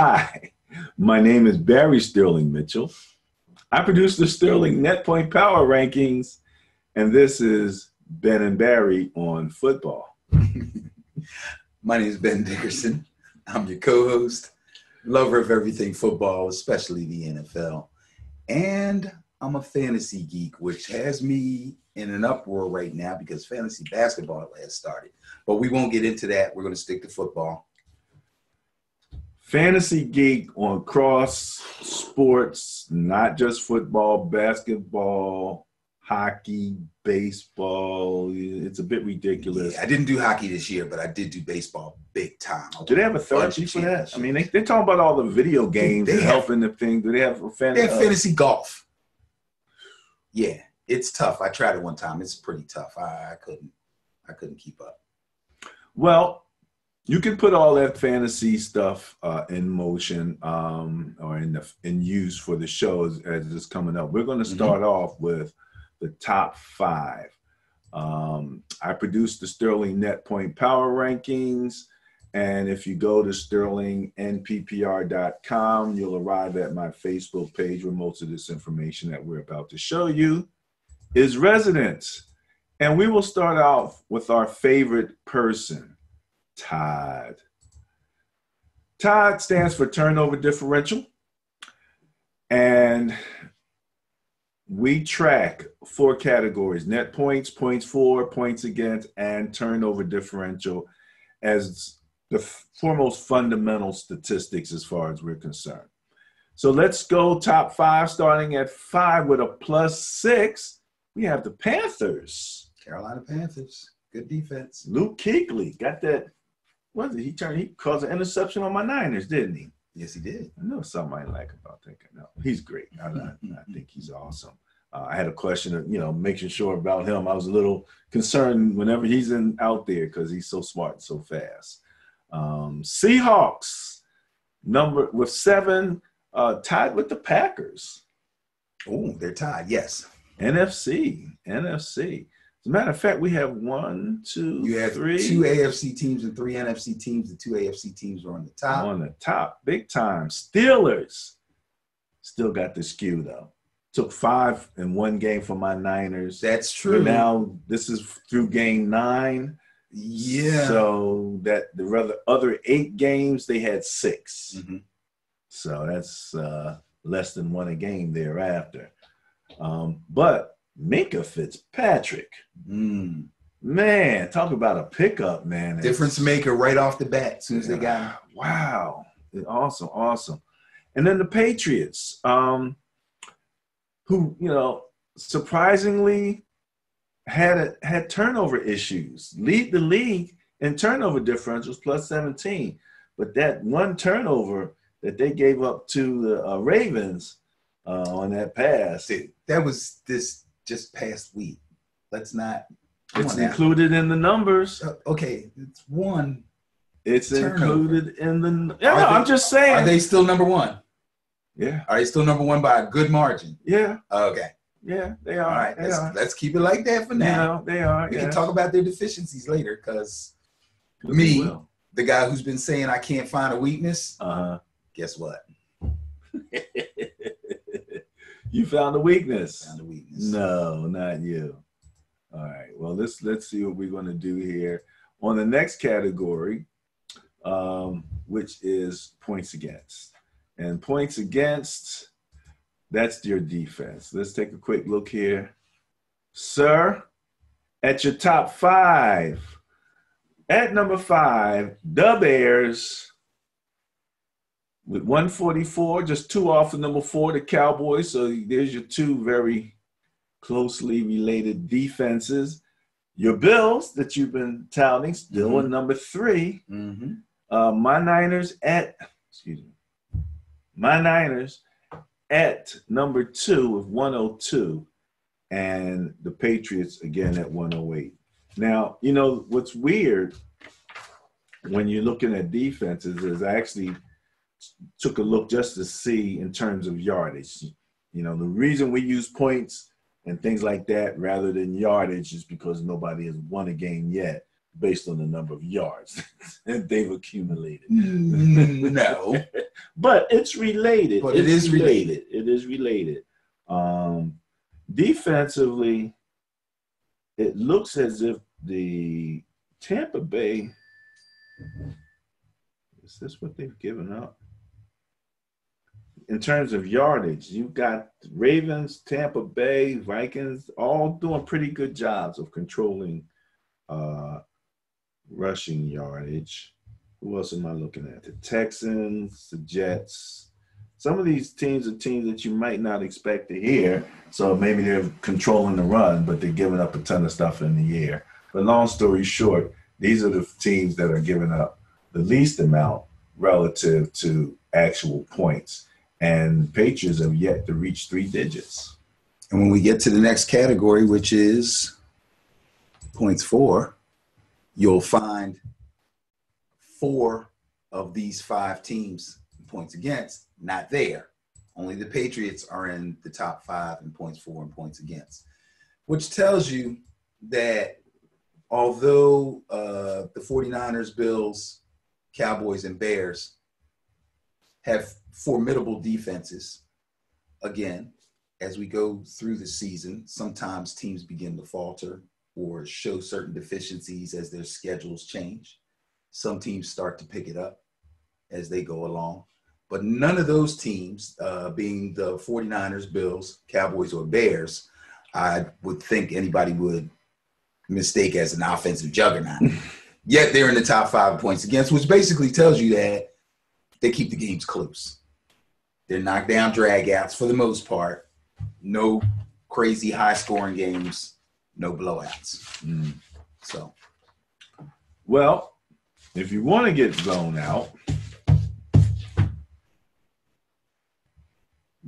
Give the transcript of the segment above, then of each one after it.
Hi, my name is Barry Sterling Mitchell. I produce the Sterling Net Point Power Rankings, and this is Ben and Barry on football. My name is Ben Dickerson. I'm your co-host, lover of everything football, especially the NFL. And I'm a fantasy geek, which has me in an uproar right now because fantasy basketball has started. But we won't get into that. We're going to stick to football. Fantasy geek on cross sports, not just football, basketball, hockey, baseball. It's a bit ridiculous. Yeah, I didn't do hockey this year, but I did do baseball big time. Do they have a third for that? I mean, they're talking about all the video games and helping the thing. Do they have a fantasy? They have fantasy golf. Yeah, it's tough. I tried it one time. It's pretty tough. I couldn't keep up. Well, you can put all that fantasy stuff in motion or in use for the shows as it's coming up. We're going to start off with the top five. I produced the Sterling Net Point Power Rankings, and if you go to sterlingnppr.com, you'll arrive at my Facebook page where most of this information that we're about to show you is resident. And we will start off with our favorite person, Todd. Todd stands for turnover differential, and we track four categories: net points, points for, points against, and turnover differential as the foremost fundamental statistics as far as we're concerned. So let's go top five, starting at 5 with a +6. We have the Panthers. Carolina Panthers. Good defense. Luke Kuechly got that. What did he caused an interception on my Niners, didn't he? Yes, he did. I know something I like about that guy. No, he's great. I think he's awesome. I had a question of, making sure about him. I was a little concerned whenever he's out there because he's so smart and so fast. Seahawks, number with 7, tied with the Packers. Oh, they're tied, yes. NFC. As a matter of fact, we have 1, 2, you have 3. 2 AFC teams and 3 NFC teams. The 2 AFC teams are on the top. On the top, big time. Steelers still got the skew, though. Took 5 in one game for my Niners. That's true. But now this is through game 9. Yeah. So that the other 8 games, they had 6. Mm-hmm. So that's less than 1 a game thereafter. But Minkah Fitzpatrick, man, talk about a pickup, man. Difference maker right off the bat as soon as they got him. Wow. Awesome. And then the Patriots, who, surprisingly had turnover issues. Lead the league in turnover differentials +17. But that one turnover that they gave up to the Ravens on that pass. That was this just past week. Let's not. It's included in the numbers. Okay, it's one. It's turnover. Included in the. Yeah, I'm just saying. Are they still number one? Yeah. Are they still number one by a good margin? Yeah. Okay. Yeah, they are. All right, let's keep it like that for now. They are. We can talk about their deficiencies later because me, the guy who's been saying I can't find a weakness, guess what? You found a weakness. Found a weakness. No, not you. All right. Well, let's see what we're going to do here on the next category, which is points against. And points against, that's your defense. Let's take a quick look here. Sir, at your top 5, at number 5, the Bears with 144, just 2 off of number 4, the Cowboys. So there's your 2 very closely related defenses. Your Bills that you've been touting, still in number 3. My Niners at number 2 with 102, and the Patriots again at 108. Now, what's weird when you're looking at defenses is I actually took a look just to see in terms of yardage. The reason we use points and things like that rather than yardage is because nobody has won a game yet. based on the number of yards that they've accumulated. No. But it's related. But it is related. It is related. Defensively, it looks as if the Tampa Bay, is this what they've given up? In terms of yardage, you've got Ravens, Tampa Bay, Vikings, all doing pretty good jobs of controlling rushing yardage. Who else am I looking at? The Texans, the Jets. Some of these teams are teams that you might not expect to hear. So maybe they're controlling the run, but they're giving up a ton of stuff in the air. But long story short, these are the teams that are giving up the least amount relative to actual points. And Patriots have yet to reach 3 digits. And when we get to the next category, which is points for, you'll find 4 of these 5 teams points against not there. Only the Patriots are in the top 5 in points for and points against, which tells you that although the 49ers, Bills, Cowboys, and Bears have formidable defenses, again, as we go through the season, sometimes teams begin to falter or show certain deficiencies as their schedules change. Some teams start to pick it up as they go along. But none of those teams, being the 49ers, Bills, Cowboys, or Bears, I would think anybody would mistake as an offensive juggernaut. Yet they're in the top 5 points against, which basically tells you that they keep the games close. They're knockdown dragouts for the most part. No crazy high-scoring games, no blowouts. So, well, if you want to get blown out,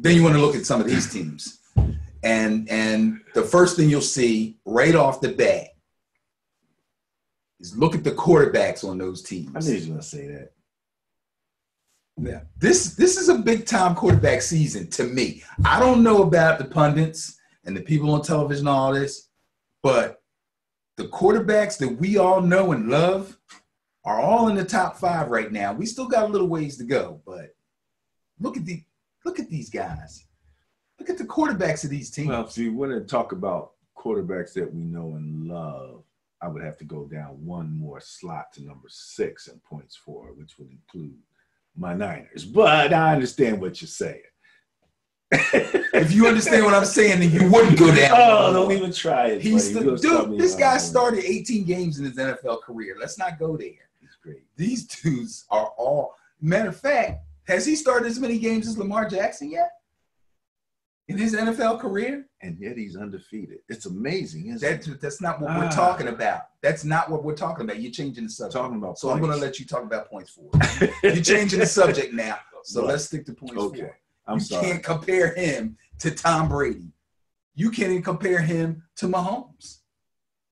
then you want to look at some of these teams. And the first thing you'll see right off the bat is look at the quarterbacks on those teams. I knew you were going to say that. Yeah. This is a big-time quarterback season to me. I don't know about the pundits and the people on television, all this, but the quarterbacks that we all know and love are all in the top 5 right now. We still got a little ways to go, but look at these guys. Look at the quarterbacks of these teams. Well, if you want to talk about quarterbacks that we know and love, I would have to go down one more slot to number 6 in points for, which would include my Niners. But I understand what you're saying. If you understand what I'm saying, then you wouldn't go down. Oh, don't even try it. Dude, this guy started 18 games in his NFL career. Let's not go there. It's great. These dudes are all – matter of fact, has he started as many games as Lamar Jackson yet in his NFL career? And yet he's undefeated. It's amazing, isn't it? That's not what we're talking about. That's not what we're talking about. You're changing the subject. Talking about so points. I'm going to let you talk about points for. You're changing the subject now. So let's stick to points for. You can't compare him to Tom Brady. You can't even compare him to Mahomes.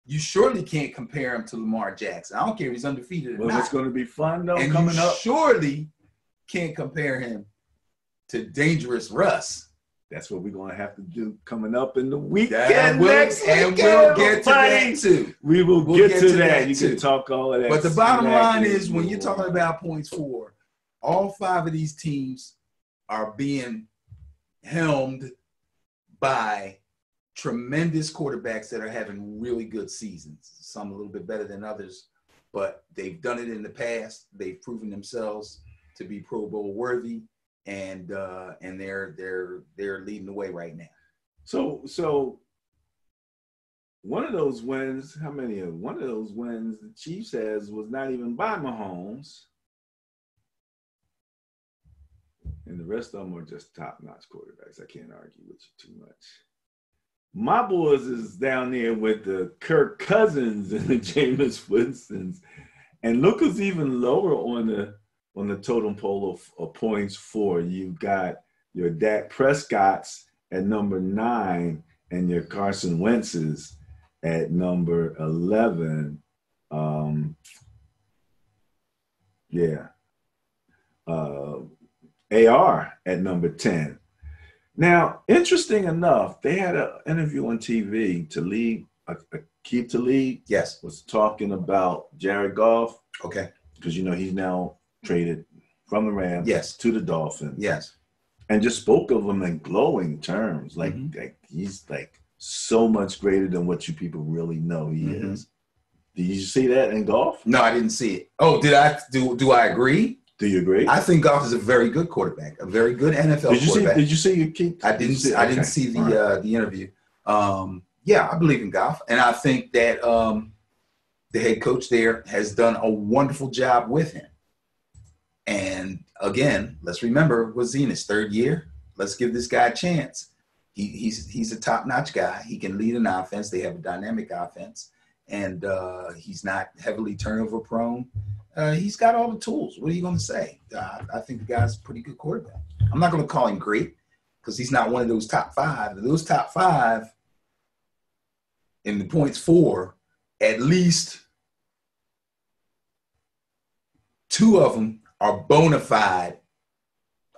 You surely can't compare him to Lamar Jackson. I don't care if he's undefeated or not. Well, it's going to be fun, though, and coming up. Surely can't compare him to Dangerous Russ. That's what we're going to have to do coming up in the weekend and we'll get to that too. We will get to that. You can talk all of that. But the bottom line is when you're talking about points for, all 5 of these teams are being helmed by tremendous quarterbacks that are having really good seasons. Some a little bit better than others, but they've done it in the past. They've proven themselves to be Pro Bowl worthy. And they're leading the way right now. So one of those wins, one of those wins the Chiefs has was not even by Mahomes. And the rest of them are just top-notch quarterbacks. I can't argue with you too much. My boys is down there with the Kirk Cousins and the Jameis Winstons. And look who's even lower on the totem pole of points for. You've got your Dak Prescott's at number 9 and your Carson Wentz's at number 11. AR at number 10. Now, interesting enough, they had an interview on TV to lead a Keith Talib Yes. was talking about Jared Goff. Okay. Because, he's now traded from the Rams to the Dolphins. Yes. And just spoke of him in glowing terms. Like he's like so much greater than what you people really know he is. Did you see that in Goff? No, I didn't see it. Oh, did I? Do I agree? Do you agree? I think Goff is a very good quarterback, a very good NFL quarterback. Did you see your Keith? I didn't see the interview. Yeah, I believe in Goff, and I think that the head coach there has done a wonderful job with him. And again, let's remember, was he in his third year? Let's give this guy a chance. He's a top-notch guy. He can lead an offense. They have a dynamic offense, and he's not heavily turnover prone. He's got all the tools. What are you going to say? I think the guy's a pretty good quarterback. I'm not going to call him great because he's not one of those top five. Those top five in the points for, at least two of them are bona fide.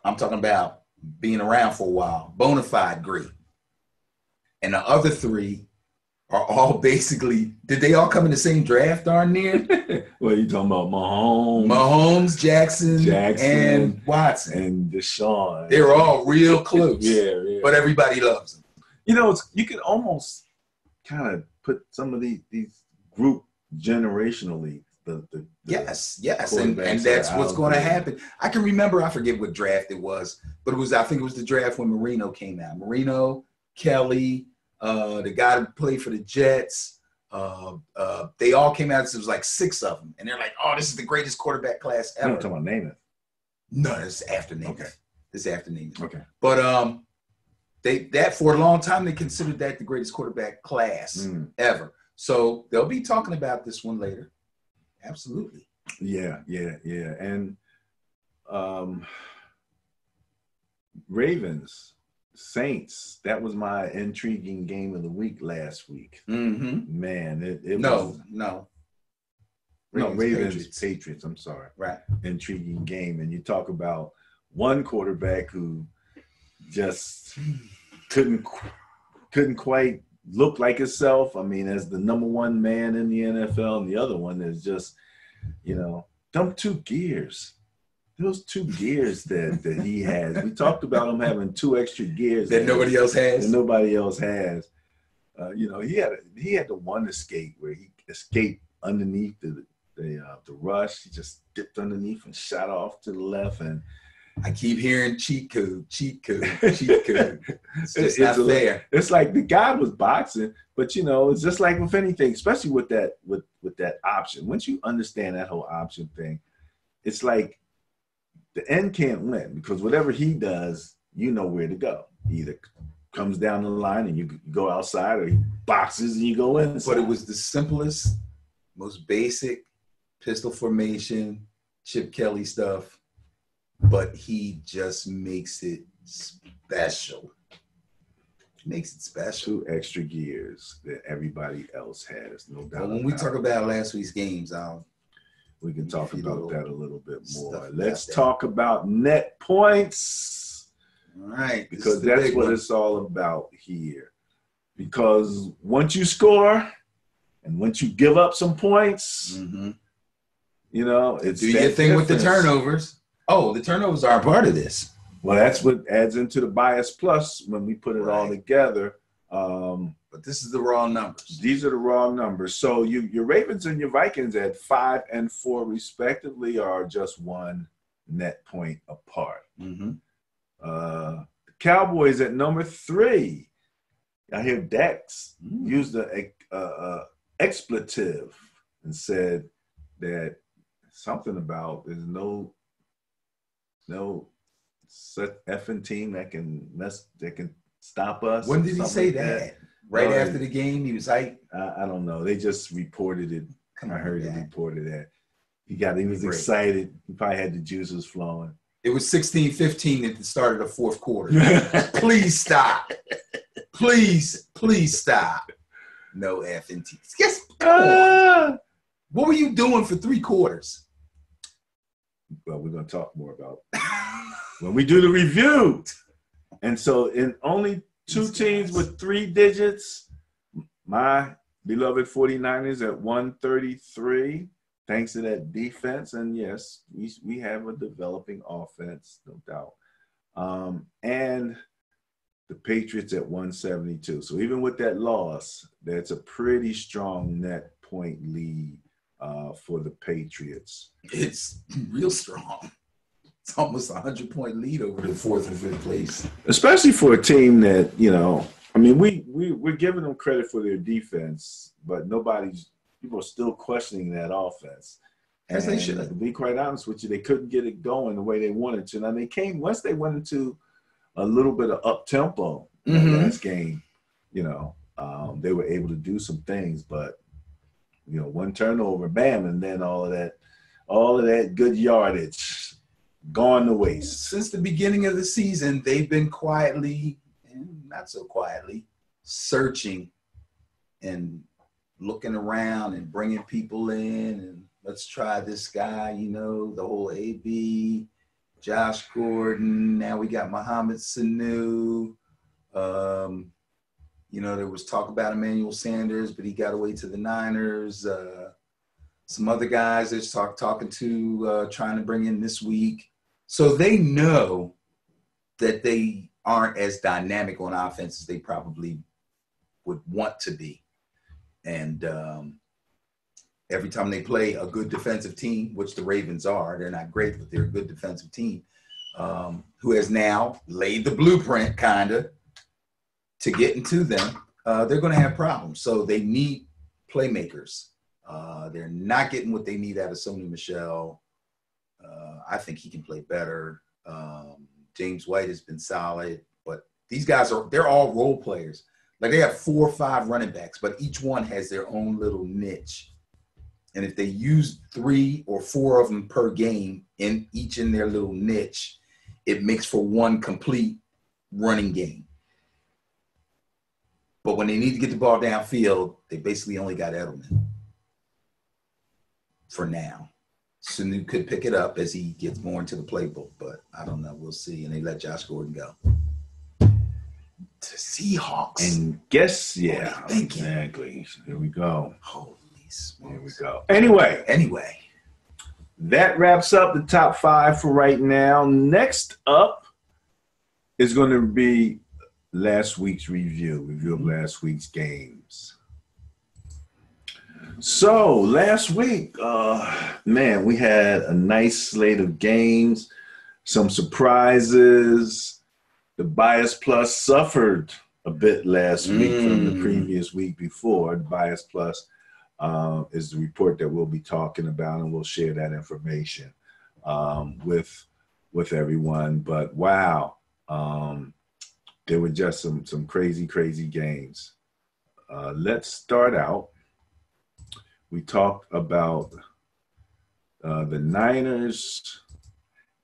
I'm talking about being around for a while, bona fide great. And the other three are all basically, did they all come in the same draft darn near? Well, you talking about Mahomes, Jackson, and Watson. And Deshaun. They were all real close. Yeah. But everybody loves them. You can almost kind of put some of these group generationally. Yes. And that's what's going to happen. I can remember, I forget what draft it was, but I think it was the draft when Marino came out. Marino, Kelly, the guy who played for the Jets, they all came out. It was like six of them. And they're like, oh, this is the greatest quarterback class ever. You're talking about Namath. No, this is after Namath. Okay. This is after Namath. Okay. But that for a long time, they considered that the greatest quarterback class ever. So they'll be talking about this one later. Absolutely. Yeah. And Ravens, Saints, that was my intriguing game of the week last week. Mm-hmm. Man, No, Ravens, Patriots, I'm sorry. Right. Intriguing game. And you talk about one quarterback who just couldn't quite look like himself. I mean, as the number one man in the NFL, and the other one is just, them two gears. Those two gears that he has. We talked about him having two extra gears that nobody else has. He had the one escape where he escaped underneath the rush. He just dipped underneath and shot off to the left. And I keep hearing cheat code. It's just not fair. It's like the guy was boxing, but it's just like with anything, especially with that option. Once you understand that whole option thing, it's like the end can't win because whatever he does, you know where to go. He either comes down the line and you go outside, or he boxes and you go inside. But it was the simplest, most basic pistol formation, Chip Kelly stuff. But he just makes it special. Two extra gears that everybody else has, no doubt. Well, when we talk about last week's games, we can talk about that a little bit more. Let's talk about net points. All right. Because that's what it's all about here. Because once you score and once you give up some points, it's do your thing with the turnovers. Oh, the turnovers are a part of this. Well, that's what adds into the bias plus when we put it all together. But this is the raw numbers. These are the raw numbers. So your Ravens and your Vikings at 5 and 4 respectively are just one net point apart. The Cowboys at number 3. I hear Dax used the expletive and said that something about there's no such effing team that can stop us. When did he say that? Right after the game, he was like, I don't know. They just reported it. I heard it reported that. He was excited. He probably had the juices flowing. It was 16-15 at the start of the fourth quarter. Please stop. Please stop. No effing team. Yes. What were you doing for 3 quarters? Well, we're going to talk more about when we do the review. And so in only 2 teams with 3 digits, my beloved 49ers at 133, thanks to that defense. And yes, we have a developing offense, no doubt. And the Patriots at 172. So even with that loss, that's a pretty strong net point lead for the Patriots. It's real strong. It's almost a 100-point lead over the fourth and fifth place. Especially for a team that, you know, I mean, we're giving them credit for their defense, but people are still questioning that offense. As they should. To be quite honest with you, they couldn't get it going the way they wanted to. Now, once they went into a little bit of up-tempo last game, you know, they were able to do some things, but, you know, one turnover, bam, and then all of that good yardage gone to waste. Since the beginning of the season, they've been quietly, and not so quietly, searching and looking around and bringing people in and let's try this guy, you know, the whole AB, Josh Gordon. Now we got Mohamed Sanu. You know, there was talk about Emmanuel Sanders, but he got away to the Niners. Some other guys they're talking to, trying to bring in this week. So they know that they aren't as dynamic on offense as they probably would want to be. And every time they play a good defensive team, which the Ravens are, they're not great, but they're a good defensive team, who has now laid the blueprint kind of to get into them, they're going to have problems. So they need playmakers. They're not getting what they need out of Sony Michel. I think he can play better. James White has been solid, but these guys they're all role players. Like they have 4 or 5 running backs, but each one has their own little niche. And if they use 3 or 4 of them per game in their little niche, it makes for one complete running game. But when they need to get the ball downfield, they basically only got Edelman for now. Sanu could pick it up as he gets more into the playbook, but I don't know. We'll see. And they let Josh Gordon go. To Seahawks. And guess, yeah, exactly. Here we go. Holy smokes. Here we go. Anyway, that wraps up the top 5 for right now. Next up is going to be last week's review of last week's games. So last week, man, we had a nice slate of games, some surprises. The Bias Plus suffered a bit last week from the previous week before. Bias Plus is the report that we'll be talking about, and we'll share that information with everyone. But wow, there were just some crazy games. Let's start out. We talked about the Niners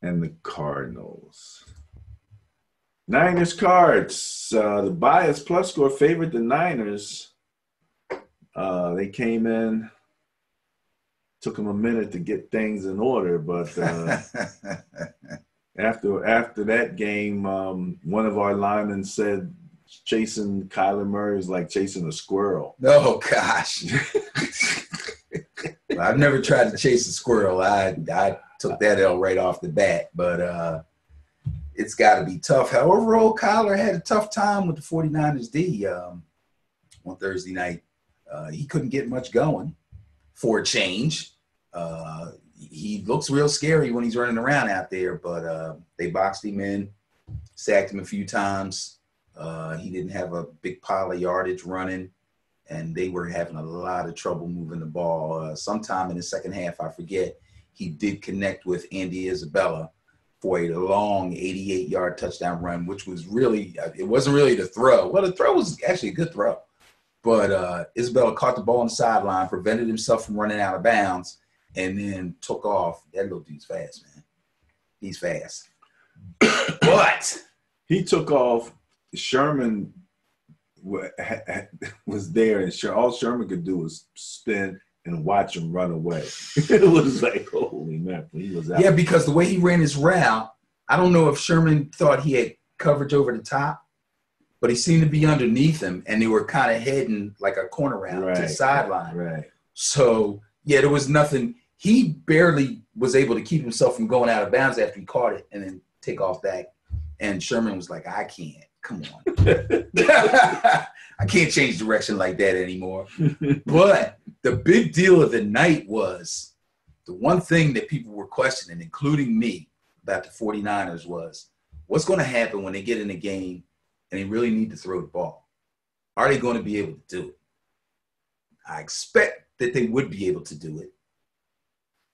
and the Cardinals. Niners Cards. The Bias Plus score favored the Niners. They came in, took them a minute to get things in order, but after that game, one of our linemen said chasing Kyler Murray is like chasing a squirrel. Oh gosh. I've never tried to chase a squirrel. I took that L right off the bat, but it's got to be tough. However, old Kyler had a tough time with the 49ers D on Thursday night. He couldn't get much going for a change. He looks real scary when he's running around out there, but they boxed him in, sacked him a few times. He didn't have a big pile of yardage running, and they were having a lot of trouble moving the ball. Sometime in the second half, I forget, he did connect with Andy Isabella for a long 88-yard touchdown run, which was really – it wasn't really the throw. Well, the throw was actually a good throw. But Isabella caught the ball on the sideline, prevented himself from running out of bounds, and then took off. That little dude's fast, man. He's fast. But he took off. Sherman was there, and all Sherman could do was spin and watch him run away. It was like, holy man, he was out. Yeah, because the way he ran his route, I don't know if Sherman thought he had coverage over the top, but he seemed to be underneath him, and they were kind of heading like a corner route to the sideline. Right. So, yeah, there was nothing. He barely was able to keep himself from going out of bounds after he caught it and then take off back. And Sherman was like, I can't. Come on. I can't change direction like that anymore. But the big deal of the night was the one thing that people were questioning, including me, about the 49ers was, what's going to happen when they get in the game and they really need to throw the ball? Are they going to be able to do it? I expect that they would be able to do it.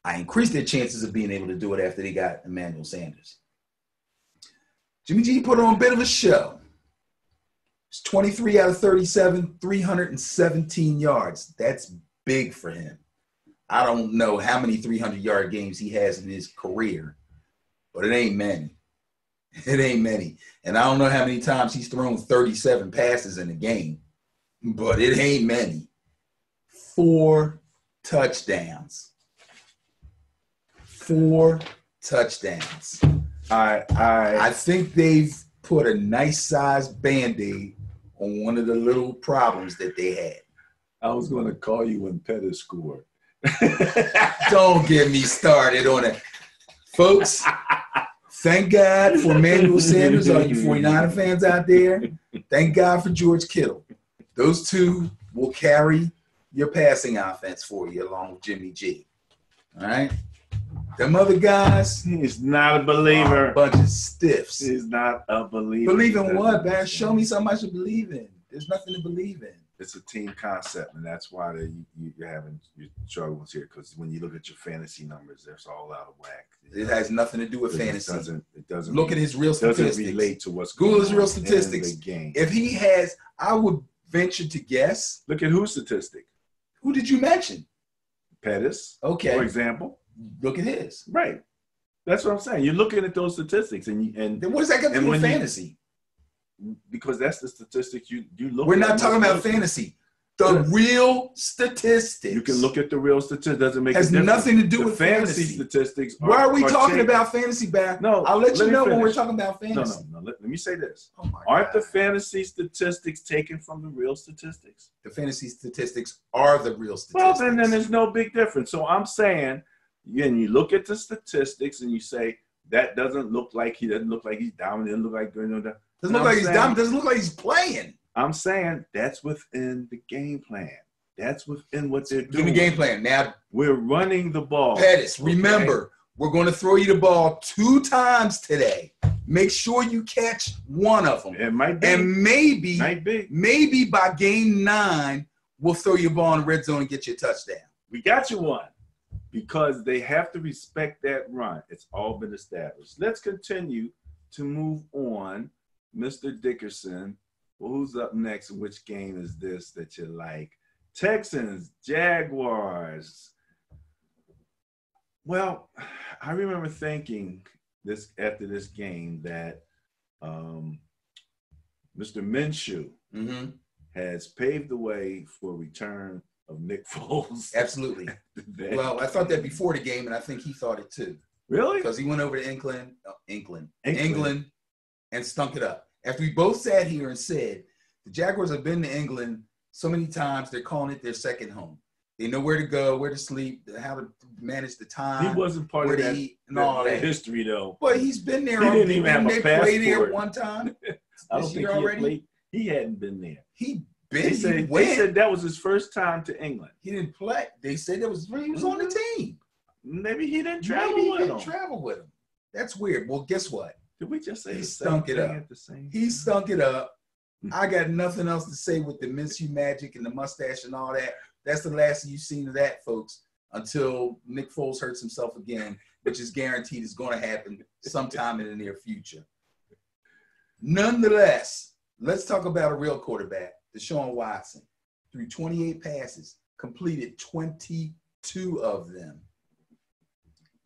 I increased their chances of being able to do it after they got Emmanuel Sanders. Jimmy G put on a bit of a show. It's 23 out of 37, 317 yards. That's big for him. I don't know how many 300-yard games he has in his career, but it ain't many. It ain't many. And I don't know how many times he's thrown 37 passes in a game, but it ain't many. 4 touchdowns. 4 touchdowns. I think they've put a nice-sized Band-Aid on one of the little problems that they had. I was going to call you when Pettis scored. Don't get me started on it. Folks, thank God for Emmanuel Sanders, all you 49er fans out there. Thank God for George Kittle. Those two will carry your passing offense for you along with Jimmy G. All right? Them other guys. He's not a believer. A bunch of stiffs. He's not a believer. Believe in what, man? Show me something I should believe in. There's nothing to believe in. It's a team concept, and that's why you're having your struggles here. Because when you look at your fantasy numbers, they're all out of whack. It has nothing to do with fantasy. It doesn't. Look at his real statistics. Doesn't relate to what's Google going his on real statistics. in the game. If he has, I would venture to guess. Look at whose statistic. Who did you mention? Pettis. Okay. For example. Look at his. Right. That's what I'm saying. You're looking at those statistics, and then what does that got to do with fantasy? Because that's the statistics you look. We're not talking about fantasy. The real statistics. You can look at the real statistics. Doesn't make has a difference. nothing to do the with fantasy fantasy statistics. Why are we talking about fantasy back? No, I'll let you know when we're talking about fantasy. No. Let me say this. Oh my Aren't God. the fantasy statistics taken from the real statistics? The fantasy statistics are the real Well, statistics. then there's no big difference. So I'm saying, and you look at the statistics and you say that doesn't look like he doesn't look like he's dominant. Doesn't look like doesn't look like he's dominant. Doesn't look like he's playing. I'm saying that's within the game plan. That's within what they're doing. Give me game plan. Now we're running the ball. Pettis, remember, we're going to throw you the ball 2 times today. Make sure you catch one of them. It might be. And maybe by game 9, we'll throw you a ball in the red zone and get you a touchdown. We got you one. Because they have to respect that run. It's all been established. Let's continue to move on. Mr. Dickerson, well, who's up next? And which game is this that you like? Texans, Jaguars. Well, I remember thinking this after this game that Mr. Minshew has paved the way for return of Nick Foles. Absolutely. Well, I thought that before the game, and I think he thought it too. Really? Because he went over to England and stunk it up. After we both sat here and said, the Jaguars have been to England so many times, they're calling it their second home. They know where to go, where to sleep, how to manage the time. He wasn't part of that, that history, though. But he's been there. He didn't even have a passport. Play there one time. I don't think he hadn't been there. They said that was his first time to England. He didn't play. They said he was on the team. Maybe he didn't travel with him. That's weird. Well, guess what? Did we just say he stunk it up? He stunk it up. I got nothing else to say with the Minshew magic and the mustache and all that. That's the last you've seen of that, folks, until Nick Foles hurts himself again, which is guaranteed is going to happen sometime in the near future. Nonetheless, let's talk about a real quarterback, Deshaun Watson. Threw 28 passes, completed 22 of them.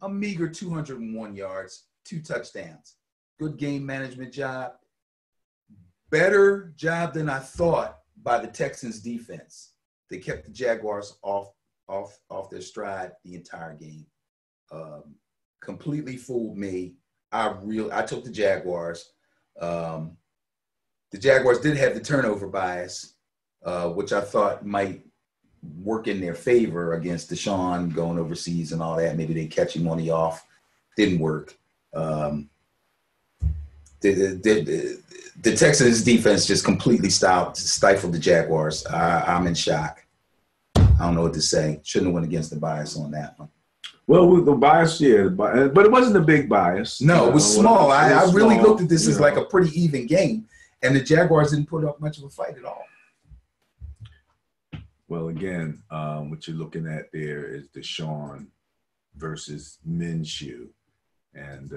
A meager 201 yards, 2 touchdowns. Good game management job. Better job than I thought by the Texans defense. They kept the Jaguars off their stride the entire game. Completely fooled me. I took the Jaguars. The the Jaguars did have the turnover bias, which I thought might work in their favor against Deshaun going overseas and all that. Maybe they catch him on the off. Didn't work. The Texans defense just completely stifled the Jaguars. I'm in shock. I don't know what to say. Shouldn't have went against the bias on that one. Well, with the bias, yeah, but it wasn't a big bias. No, it was small. I really looked at this as like a pretty even game, and the Jaguars didn't put up much of a fight at all. Well, again, what you're looking at there is Deshaun versus Minshew, and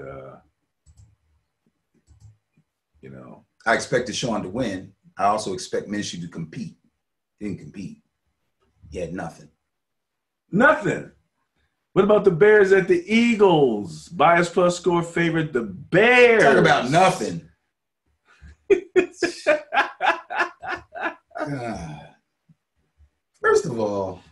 I expect Deshaun to win. I also expect Minshew to compete. He didn't compete. He had nothing. Nothing. What about the Bears at the Eagles? Bias plus score favorite the Bears. Talk about nothing. First of all,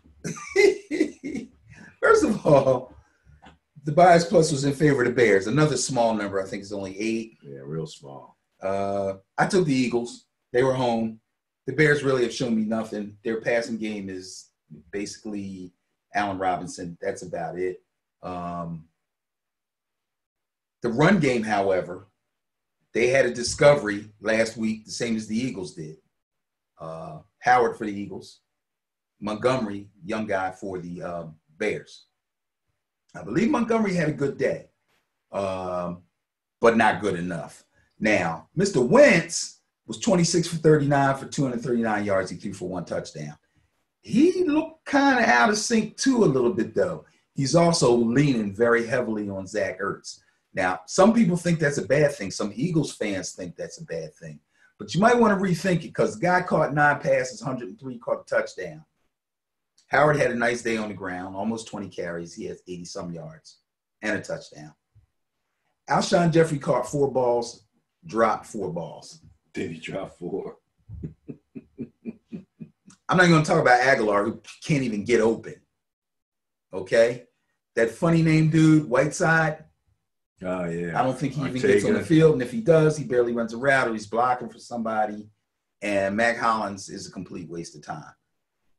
the bias plus was in favor of the Bears. Another small number. I think it's only 8. Yeah, real small. I took the Eagles. They were home. The Bears really have shown me nothing. Their passing game is basically Allen Robinson. That's about it. The run game, however, they had a discovery last week, the same as the Eagles did. Howard for the Eagles. Montgomery, young guy for the Bears. I believe Montgomery had a good day, but not good enough. Now, Mr. Wentz was 26 for 39 for 239 yards. He threw for 1 touchdown. He looked kind of out of sync too a little bit, though. He's also leaning very heavily on Zach Ertz. Now, some people think that's a bad thing. Some Eagles fans think that's a bad thing. But you might want to rethink it because the guy caught 9 passes, 103, caught a touchdown. Howard had a nice day on the ground, almost 20 carries. He has 80-some yards and a touchdown. Alshon Jeffrey caught 4 balls, dropped 4 balls. Did he drop 4? I'm not going to talk about Aguilar, who can't even get open. Okay? That funny name dude, Whiteside. Oh, yeah. I don't think he even gets on the field. And if he does, he barely runs a route or he's blocking for somebody. And Mac Hollins is a complete waste of time.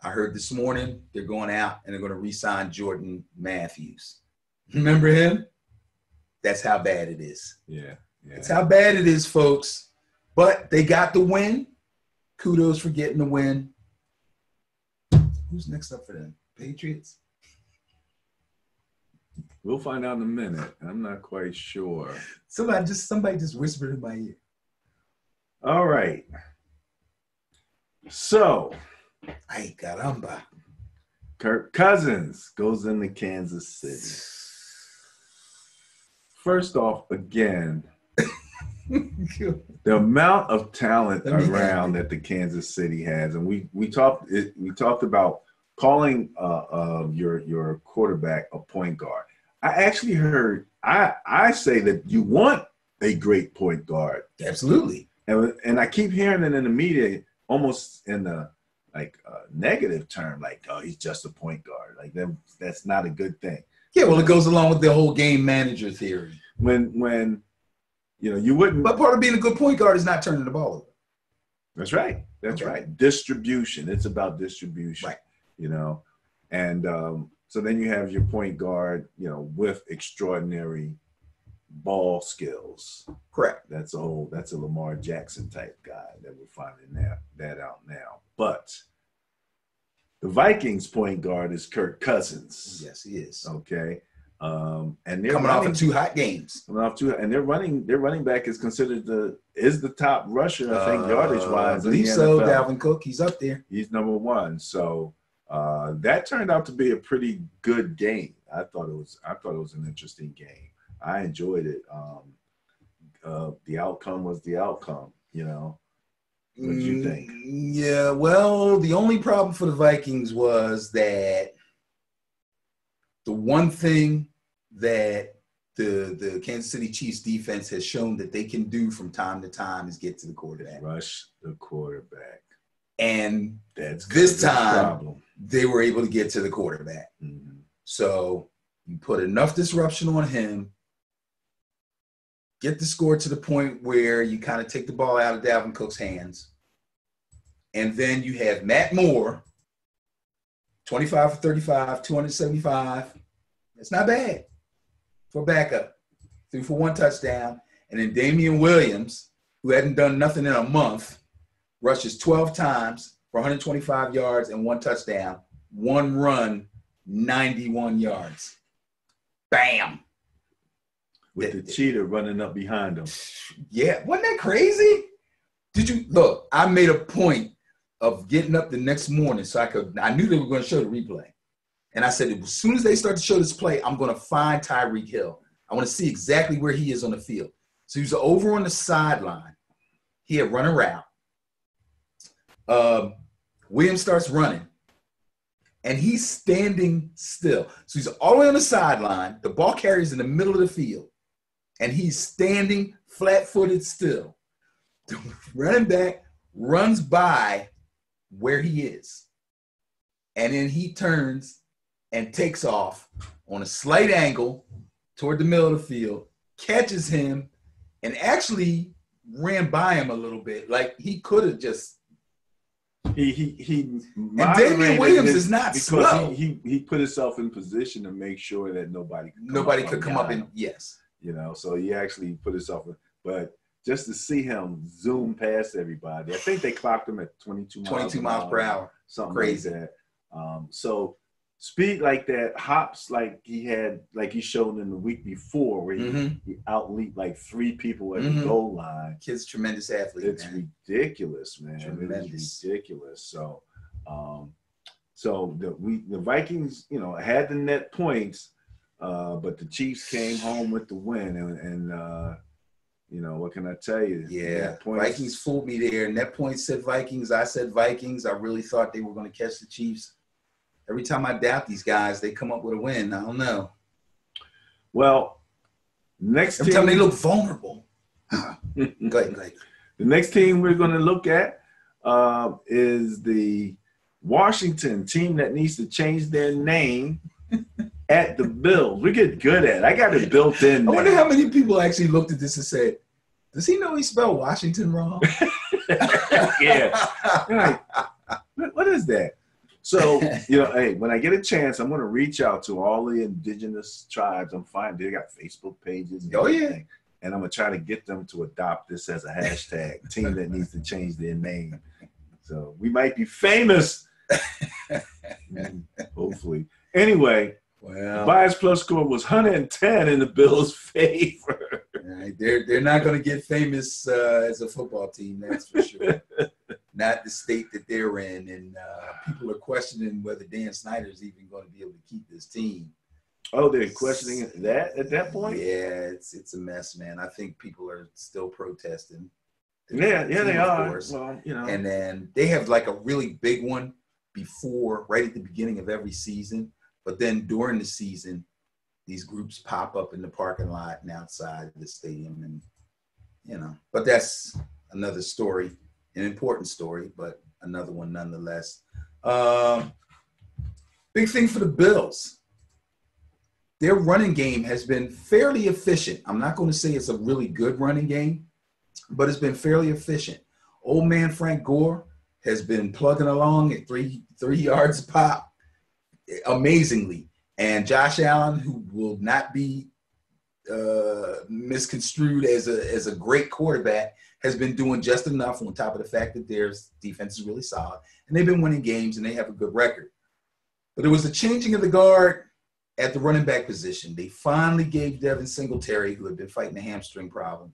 I heard this morning they're going out and they're going to re-sign Jordan Matthews. Remember him? That's how bad it is. Yeah. That's how bad it is, folks. But they got the win. Kudos for getting the win. Who's next up for them? Patriots? We'll find out in a minute. I'm not quite sure. Somebody just whispered in my ear. All right. So, ay caramba. Kirk Cousins goes into Kansas City. First off, again, the amount of talent around that the Kansas City has, and we talked about calling your quarterback a point guard. I actually heard I say that you want a great point guard. Absolutely. And I keep hearing it in the media almost in a negative term, like, oh, he's just a point guard. Like that's not a good thing. Yeah, well, it goes along with the whole game manager theory. When you wouldn't. But part of being a good point guard is not turning the ball over. That's right. That's right. Distribution. It's about distribution. Right. And so then you have your point guard, with extraordinary ball skills. Correct. That's a Lamar Jackson type guy that we're finding that out now. But the Vikings point guard is Kirk Cousins. Yes, he is. Okay. And they're coming off of 2 hot games. And their running back is considered the top rusher, I think, yardage wise. I believe so. Dalvin Cook, he's up there. He's number 1. So that turned out to be a pretty good game. I thought it was an interesting game. I enjoyed it. The outcome was the outcome. What did you think? Yeah. Well, the only problem for the Vikings was that the one thing that the Kansas City Chiefs defense has shown that they can do from time to time is get to the quarterback. Rush the quarterback. And that's this time they were able to get to the quarterback. Mm-hmm. So you put enough disruption on him get the score to the point where you kind of take the ball out of Dalvin Cook's hands. And then you have Matt Moore, 25 for 35, 275. It's not bad for backup. Threw for 1 touchdown. And then Damian Williams, who hadn't done nothing in a month, rushes 12 times for 125 yards and 1 touchdown. 1 run, 91 yards. Bam. With the cheetah running up behind him. Yeah. Wasn't that crazy? Did you look? I made a point of getting up the next morning so I knew they were going to show the replay. And I said, as soon as they start to show this play, I'm going to find Tyreek Hill. I want to see exactly where he is on the field. So he was over on the sideline. He had run a route. Williams starts running. And he's standing still. So he's all the way on the sideline. The ball carrier's in the middle of the field. And he's standing flat-footed still. The running back runs by where he is. And then he turns and takes off on a slight angle toward the middle of the field, catches him, and actually ran by him a little bit. Like he could have just. He and Damian Williams is not slow. He put himself in position to make sure that nobody could come up and yes. You know, so he actually put himself in, but just to see him zoom past everybody, I think they clocked him at 22 miles per hour. Something crazy. Like that. So speed like that, hops like he had, like he showed in the week before, where he out-leaped like 3 people at the goal line. Kid's a tremendous athlete. It's ridiculous, man. Tremendous. It is ridiculous. So, the Vikings, you know, had the net points, but the Chiefs came home with the win, and you know, what can I tell you? Yeah, Vikings fooled me there. Net points said Vikings. I said Vikings. I really thought they were going to catch the Chiefs. Every time I doubt these guys, they come up with a win. I don't know. Well, next every team, time they look vulnerable. Go ahead. The next team we're going to look at is the Washington team that needs to change their name at the Bills. We get good at it. I got it built in. I wonder how many people actually looked at this and said, does he know he spelled Washington wrong? Yeah. Like, what is that? So, you know, hey, when I get a chance, I'm going to reach out to all the indigenous tribes. I'm fine. They got Facebook pages and everything. And I'm going to try to get them to adopt this as a hashtag, team that needs to change their name. So we might be famous. Hopefully. Anyway, the Bias Plus score was 110 in the Bills' favor. Right. They're not going to get famous as a football team, that's for sure. Not the state that they're in, and people are questioning whether Dan Snyder's even going to be able to keep this team. Oh, they're questioning that at that point? Yeah, it's a mess, man. I think people are still protesting. Yeah, they are. Well, you know. And then they have like a really big one right at the beginning of every season. But then during the season, these groups pop up in the parking lot and outside the stadium, and you know. But that's another story. An important story, but another one nonetheless. Big thing for the Bills. Their running game has been fairly efficient. I'm not going to say it's a really good running game, but it's been fairly efficient. Old man Frank Gore has been plugging along at three yards a pop, amazingly. And Josh Allen, who will not be misconstrued as a great quarterback, has been doing just enough on top of the fact that their defense is really solid. And they've been winning games, and they have a good record. But it was the changing of the guard at the running back position. They finally gave Devin Singletary, who had been fighting a hamstring problem,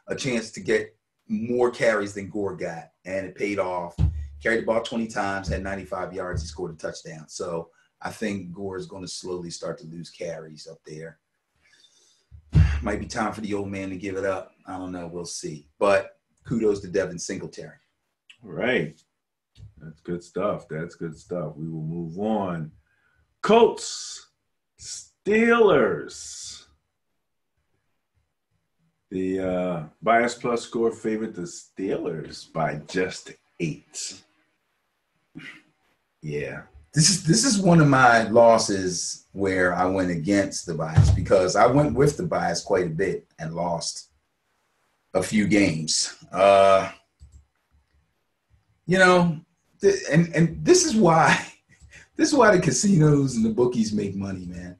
a chance to get more carries than Gore got, and it paid off. Carried the ball 20 times, had 95 yards. He scored a touchdown. So I think Gore is going to slowly start to lose carries up there. Might be time for the old man to give it up. I don't know. We'll see. But kudos to Devin Singletary. All right. That's good stuff. We will move on. Colts, Steelers. The Bias Plus score favored the Steelers by just 8. Yeah. This is one of my losses where I went against the bias, because I went with the bias quite a bit and lost a few games. You know, and this is why the casinos and the bookies make money, man.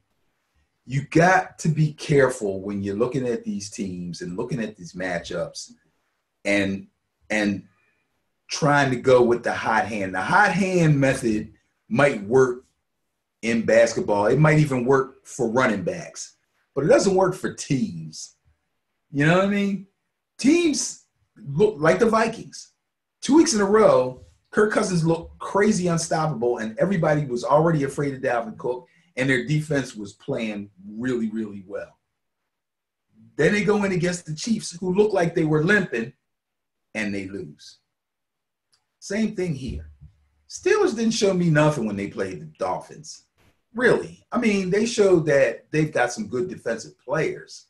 You got to be careful when you're looking at these teams and looking at these matchups and trying to go with the hot hand. The hot hand method might work in basketball. It might even work for running backs, but it doesn't work for teams. You know what I mean? Teams look like the Vikings. 2 weeks in a row, Kirk Cousins looked crazy unstoppable, and everybody was already afraid of Dalvin Cook, and their defense was playing really, really well. Then they go in against the Chiefs, who look like they were limping, and they lose. Same thing here. Steelers didn't show me nothing when they played the Dolphins. Really. I mean, they showed that they've got some good defensive players,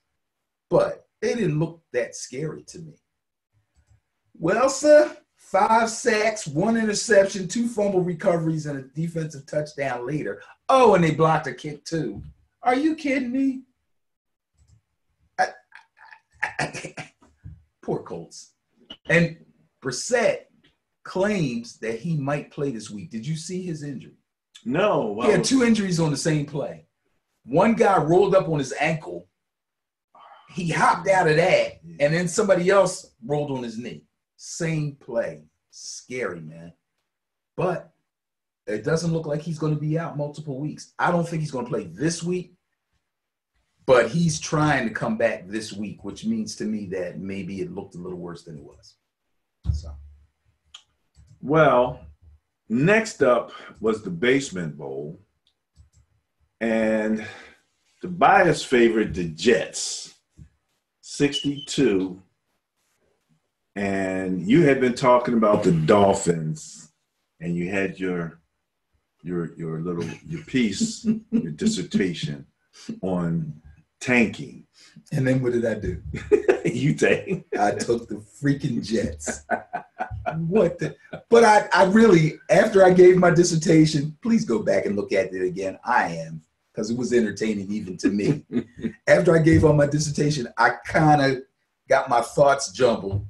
but they didn't look that scary to me. Well, sir, 5 sacks, 1 interception, 2 fumble recoveries, and a defensive touchdown later. Oh, and they blocked a kick too. Are you kidding me? Poor Colts. And Brissett claims that he might play this week. Did you see his injury? No. He had 2 injuries on the same play. One guy rolled up on his ankle. He hopped out of that, and then somebody else rolled on his knee. Same play. Scary, man. But it doesn't look like he's going to be out multiple weeks. I don't think he's going to play this week, but he's trying to come back this week, which means to me that maybe it looked a little worse than it was. So. Well, next up was the Basement Bowl, and the bias favored the Jets, 62. And you had been talking about the Dolphins, and you had your piece, your dissertation on tanking. And then what did I do? You tank. I took the freaking Jets. What the? But I really, after I gave my dissertation, please go back and look at it again. I am, because it was entertaining even to me. After I gave all my dissertation, I kind of got my thoughts jumbled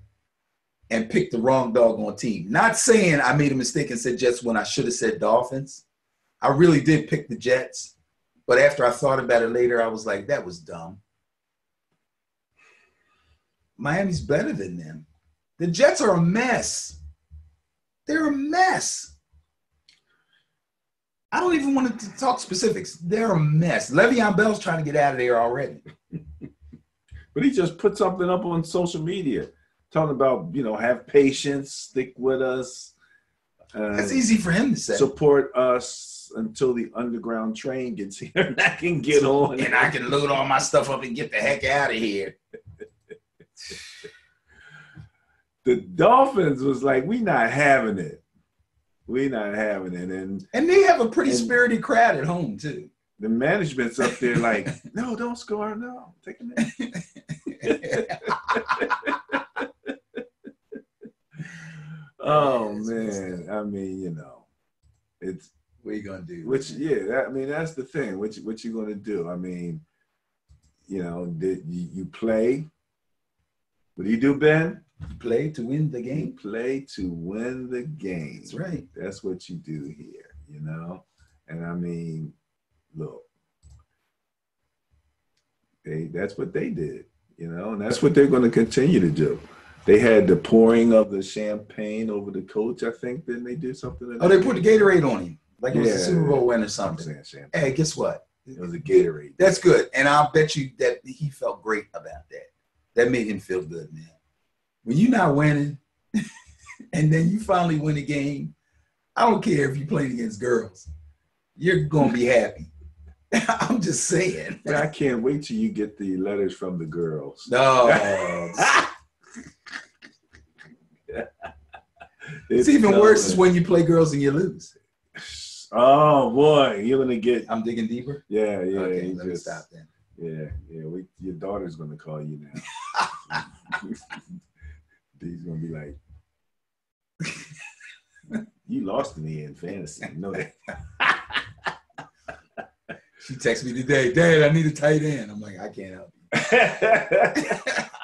and picked the wrong doggone team. Not saying I made a mistake and said Jets when I should have said Dolphins. I really did pick the Jets. But after I thought about it later, I was like, that was dumb. Miami's better than them. The Jets are a mess. They're a mess. I don't even want to talk specifics. They're a mess. Le'Veon Bell's trying to get out of there already. But he just put something up on social media talking about, have patience, stick with us. That's easy for him to say. Support us until the underground train gets here and I can get on. And I can load all my stuff up and get the heck out of here. The Dolphins was like, we not having it. We not having it. And they have a pretty spirited crowd at home, too. The management's up there like, no, don't score. No, take a minute. Oh, man. I mean, it's. What are you going to do? That's the thing. What you going to do? I mean, did you play? What do you do, Ben? You play to win the game. You play to win the game. That's right. That's what you do here, And I mean, look, that's what they did, and that's what they're going to continue to do. They had the pouring of the champagne over the coach, I think. Then they did something. They put the Gatorade on him, like it was a Super Bowl win or something. Hey, guess what? It was a Gatorade. That's good, and I'll bet you that he felt great about that. That made him feel good, man. When you're not winning, and then you finally win a game, I don't care if you're playing against girls. You're going to be happy. I'm just saying. Man, I can't wait till you get the letters from the girls. No. It's even worse is when you play girls and you lose. Oh, boy. You're going to get. I'm digging deeper? Yeah. Okay, let me stop then. Yeah. Your daughter's going to call you now. He's going to be like, you lost me in fantasy. You know that. She texted me today, Dad, I need a tight end. I'm like, I can't help you.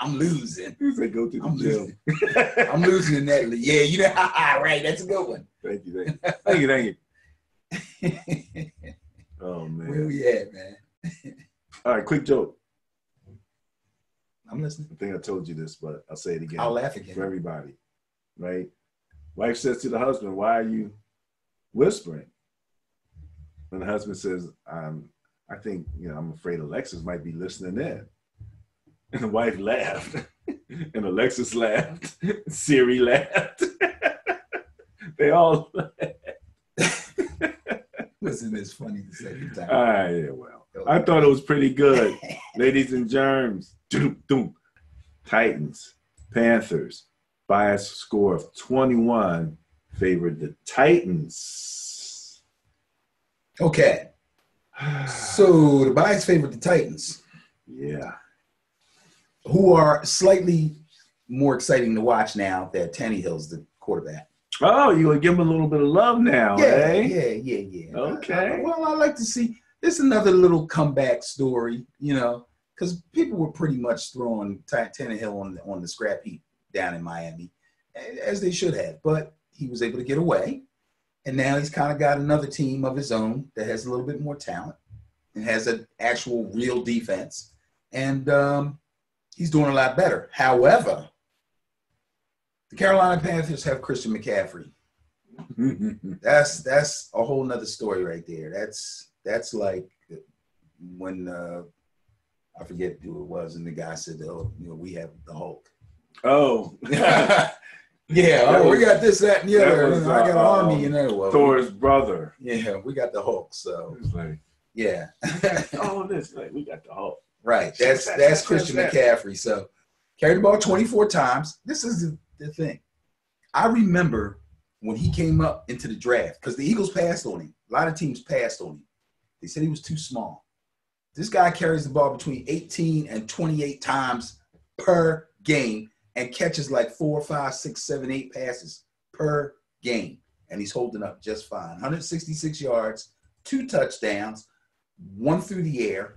I'm losing. You said go to the gym. I'm losing in that. Yeah, you know, right. That's a good one. Thank you. Thank you. Oh, man. Where we at, man? All right, quick joke. I'm listening. I think I told you this, but I'll say it again. I'll laugh again. For everybody, right? Wife says to the husband, why are you whispering? And the husband says, I think, I'm afraid Alexis might be listening in. And the wife laughed. And Alexis laughed. Siri laughed. They all laughed. Wasn't as funny the second time. Yeah, well, I thought it was pretty good. Ladies and germs. Titans, Panthers, by a score of 21, favored the Titans. Okay. So the bias favored the Titans. Yeah. Who are slightly more exciting to watch now that Tannehill's the quarterback. Oh, you're going to give him a little bit of love now, eh? Yeah. Okay. Well, I like to see this another little comeback story, because people were pretty much throwing Tannehill on the scrap heap down in Miami, as they should have. But he was able to get away, and now he's kind of got another team of his own that has a little bit more talent and has an actual real defense, and he's doing a lot better. However, the Carolina Panthers have Christian McCaffrey. That's a whole nother story right there. That's like when I forget who it was, and the guy said, "Oh, we have the Hulk." Oh, yeah. We got this, that, and the other. I got an army, Thor's brother. Yeah, we got the Hulk. So like, yeah. All this, like, we got the Hulk. Right. That's Christian McCaffrey. So carried the ball 24 times. This is the thing. I remember when he came up into the draft, because the Eagles passed on him. A lot of teams passed on him. They said he was too small. This guy carries the ball between 18 and 28 times per game and catches like 4, 5, 6, 7, 8 passes per game. And he's holding up just fine. 166 yards, 2 touchdowns, 1 through the air,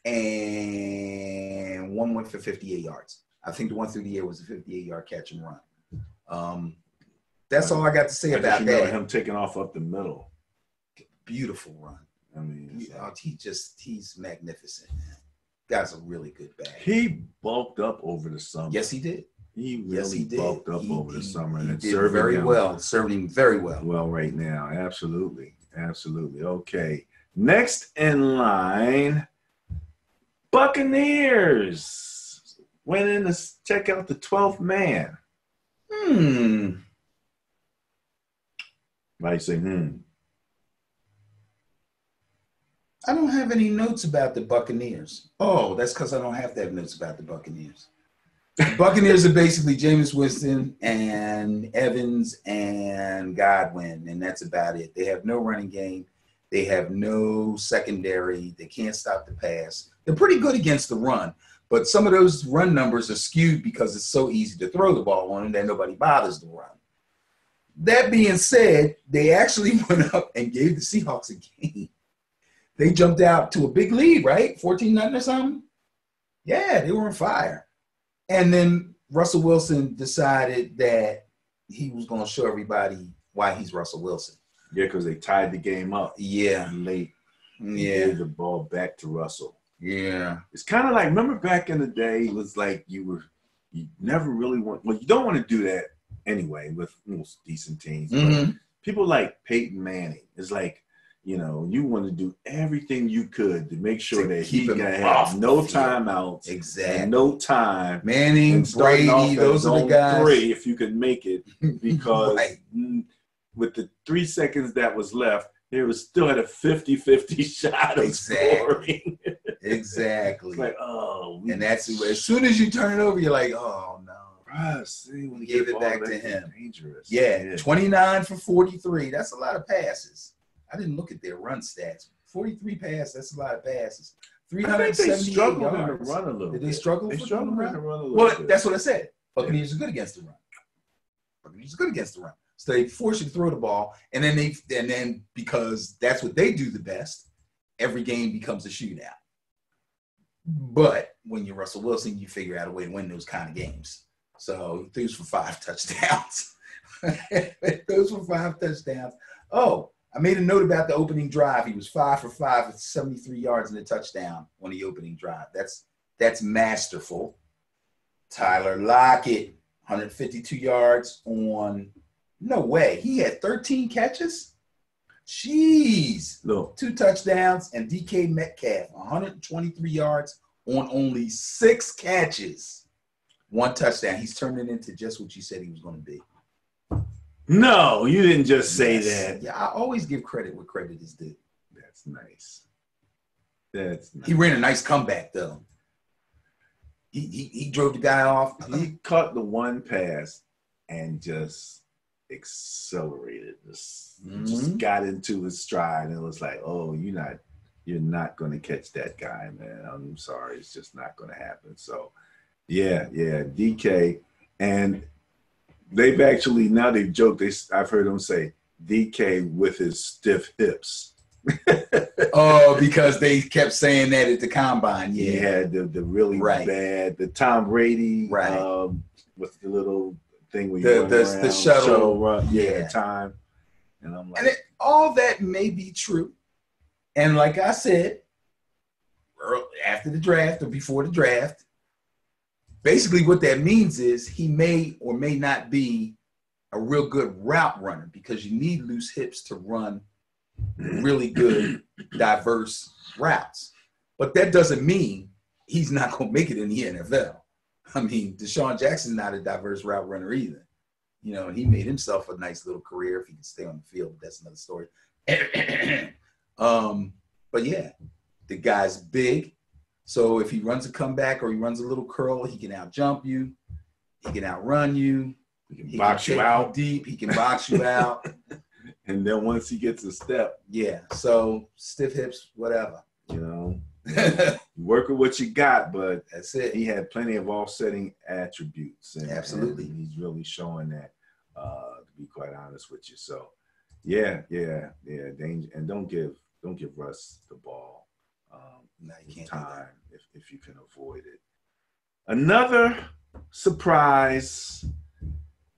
and 1 went for 58 yards. I think the 1 through the air was a 58-yard catch and run. That's all I got to say about that. Him taking off up the middle. Beautiful run. I mean, he's magnificent, man. Guy's a really good back. He bulked up over the summer. Yes, he did. He really bulked up over the summer, and it served very well. Served him very well. Well, right now, absolutely. Okay, next in line, Buccaneers went in to check out the 12th man. Why you say I don't have any notes about the Buccaneers. Oh, that's because I don't have to have notes about the Buccaneers. The Buccaneers are basically Jameis Winston and Evans and Godwin, and that's about it. They have no running game. They have no secondary. They can't stop the pass. They're pretty good against the run, but some of those run numbers are skewed because it's so easy to throw the ball on them that nobody bothers to run. That being said, they actually went up and gave the Seahawks a game. They jumped out to a big lead, right? 14-0 or something? Yeah, they were on fire. And then Russell Wilson decided that he was going to show everybody why he's Russell Wilson. Yeah, because they tied the game up. Yeah. Late. Yeah. Gave the ball back to Russell. Yeah. It's kind of like, remember back in the day, it was like you never really want, well, you don't want to do that anyway with most decent teams. Mm-hmm. But people like Peyton Manning, it's like, you want to do everything you could to make sure that he can have no timeouts. Exactly. And no time. Manning, Brady, those are the guys. 3 if you can make it, because right. With the 3 seconds that was left, he still had a 50-50 shot of scoring. Exactly. It's like, and that's as soon as you turn it over, you're like, oh no. Russ, we gave it back to him. Dangerous. Yeah, 29 for 43. That's a lot of passes. I didn't look at their run stats. 43 passes, that's a lot of passes. 378 they struggled yards. To run a little. Did they struggle? They struggled to run a little well, bit. That's what I said. Buccaneers are good against the run. Buccaneers are good against the run. So they force you to throw the ball, and then because that's what they do the best, every game becomes a shootout. But when you're Russell Wilson, you figure out a way to win those kind of games. So he throws for 5 touchdowns. Those for 5 touchdowns. Oh, I made a note about the opening drive. He was 5 for 5 with 73 yards and a touchdown on the opening drive. That's masterful. Tyler Lockett, 152 yards on – no way. He had 13 catches? Jeez. Look. 2 touchdowns. And DK Metcalf, 123 yards on only 6 catches. 1 touchdown. He's turned it into just what you said he was going to be. No, you didn't just say that. Yeah, I always give credit where credit is due. That's nice. That's nice. He ran a nice comeback, though. He drove the guy off. He caught the one pass and just accelerated. Just got into his stride, and it was like, oh, you're not going to catch that guy, man. I'm sorry. It's just not going to happen. So, yeah, DK. And they've actually, now they've joked, I've heard them say, DK with his stiff hips. Oh, because they kept saying that at the combine. Yeah, he had the really bad, the Tom Brady, with the little thing where you the shuttle run, time. And I'm like, and all that may be true. And like I said, after the draft or before the draft, basically what that means is he may or may not be a real good route runner because you need loose hips to run really good, diverse routes. But that doesn't mean he's not going to make it in the NFL. I mean, Deshaun Jackson's not a diverse route runner either. You know, he made himself a nice little career if he can stay on the field. But that's another story. But yeah, the guy's big. So if he runs a comeback or he runs a little curl, he can out-jump you. He can outrun you. He can box you out deep. He can box you out. And then once he gets a step. Yeah. So stiff hips, whatever. You know, you work with what you got, but that's it. He had plenty of offsetting attributes. And, absolutely. And he's really showing that, to be quite honest with you. So, yeah. Danger. And don't give Russ the ball. No, you can't time if you can avoid it. Another surprise.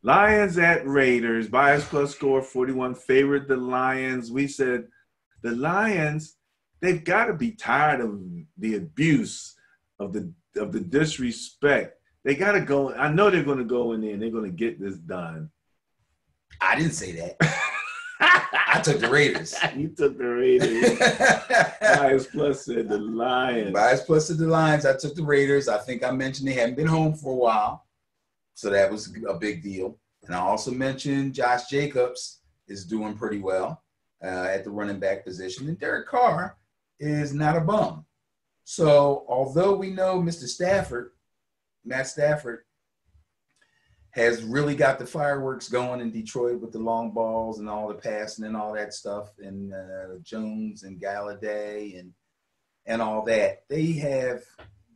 Lions at Raiders. Bias plus score 41 favored the Lions. We said the Lions, they've got to be tired of the abuse, of the disrespect. They got to go. I know they're going to go in there and they're going to get this done. I didn't say that. I took the Raiders. You took the Raiders. Bias plus said the Lions. Bias plus said the Lions. I took the Raiders. I think I mentioned they hadn't been home for a while. So that was a big deal. And I also mentioned Josh Jacobs is doing pretty well at the running back position. And Derek Carr is not a bum. So although we know Mr. Stafford, Matt Stafford, has really got the fireworks going in Detroit with the long balls and all the passing and all that stuff, and Jones and Galladay and all that, they have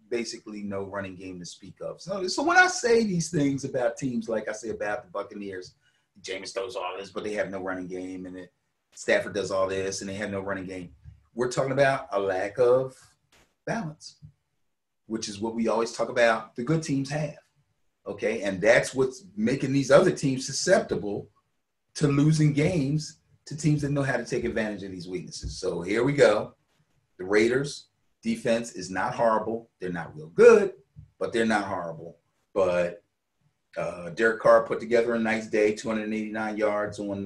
basically no running game to speak of. So when I say these things about teams, like I say about the Buccaneers, Jameis does all this, but they have no running game, and Stafford does all this, and they have no running game. We're talking about a lack of balance, which is what we always talk about the good teams have. Okay, and that's what's making these other teams susceptible to losing games to teams that know how to take advantage of these weaknesses. So here we go. The Raiders' defense is not horrible. They're not real good, but they're not horrible. But Derek Carr put together a nice day, 289 yards on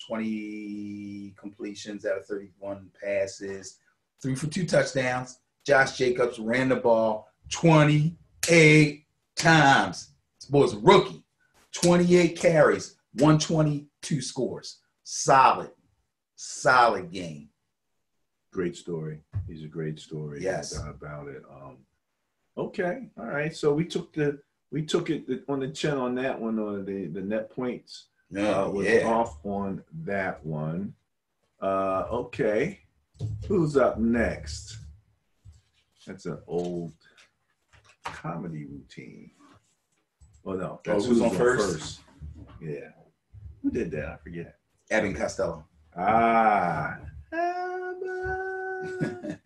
20 completions out of 31 passes, threw for 2 touchdowns. Josh Jacobs ran the ball 28 times. This boy's a rookie. 28 carries, 122 scores. Solid game. Great story. He's a great story. Yes. No doubt about it. Okay. All right. So we took it on the chin on that one, or the net points was off on that one. Okay. Who's up next? That's an old comedy routine. Oh no, that's who's on first? Yeah. Who did that? I forget. Evan Costello. number.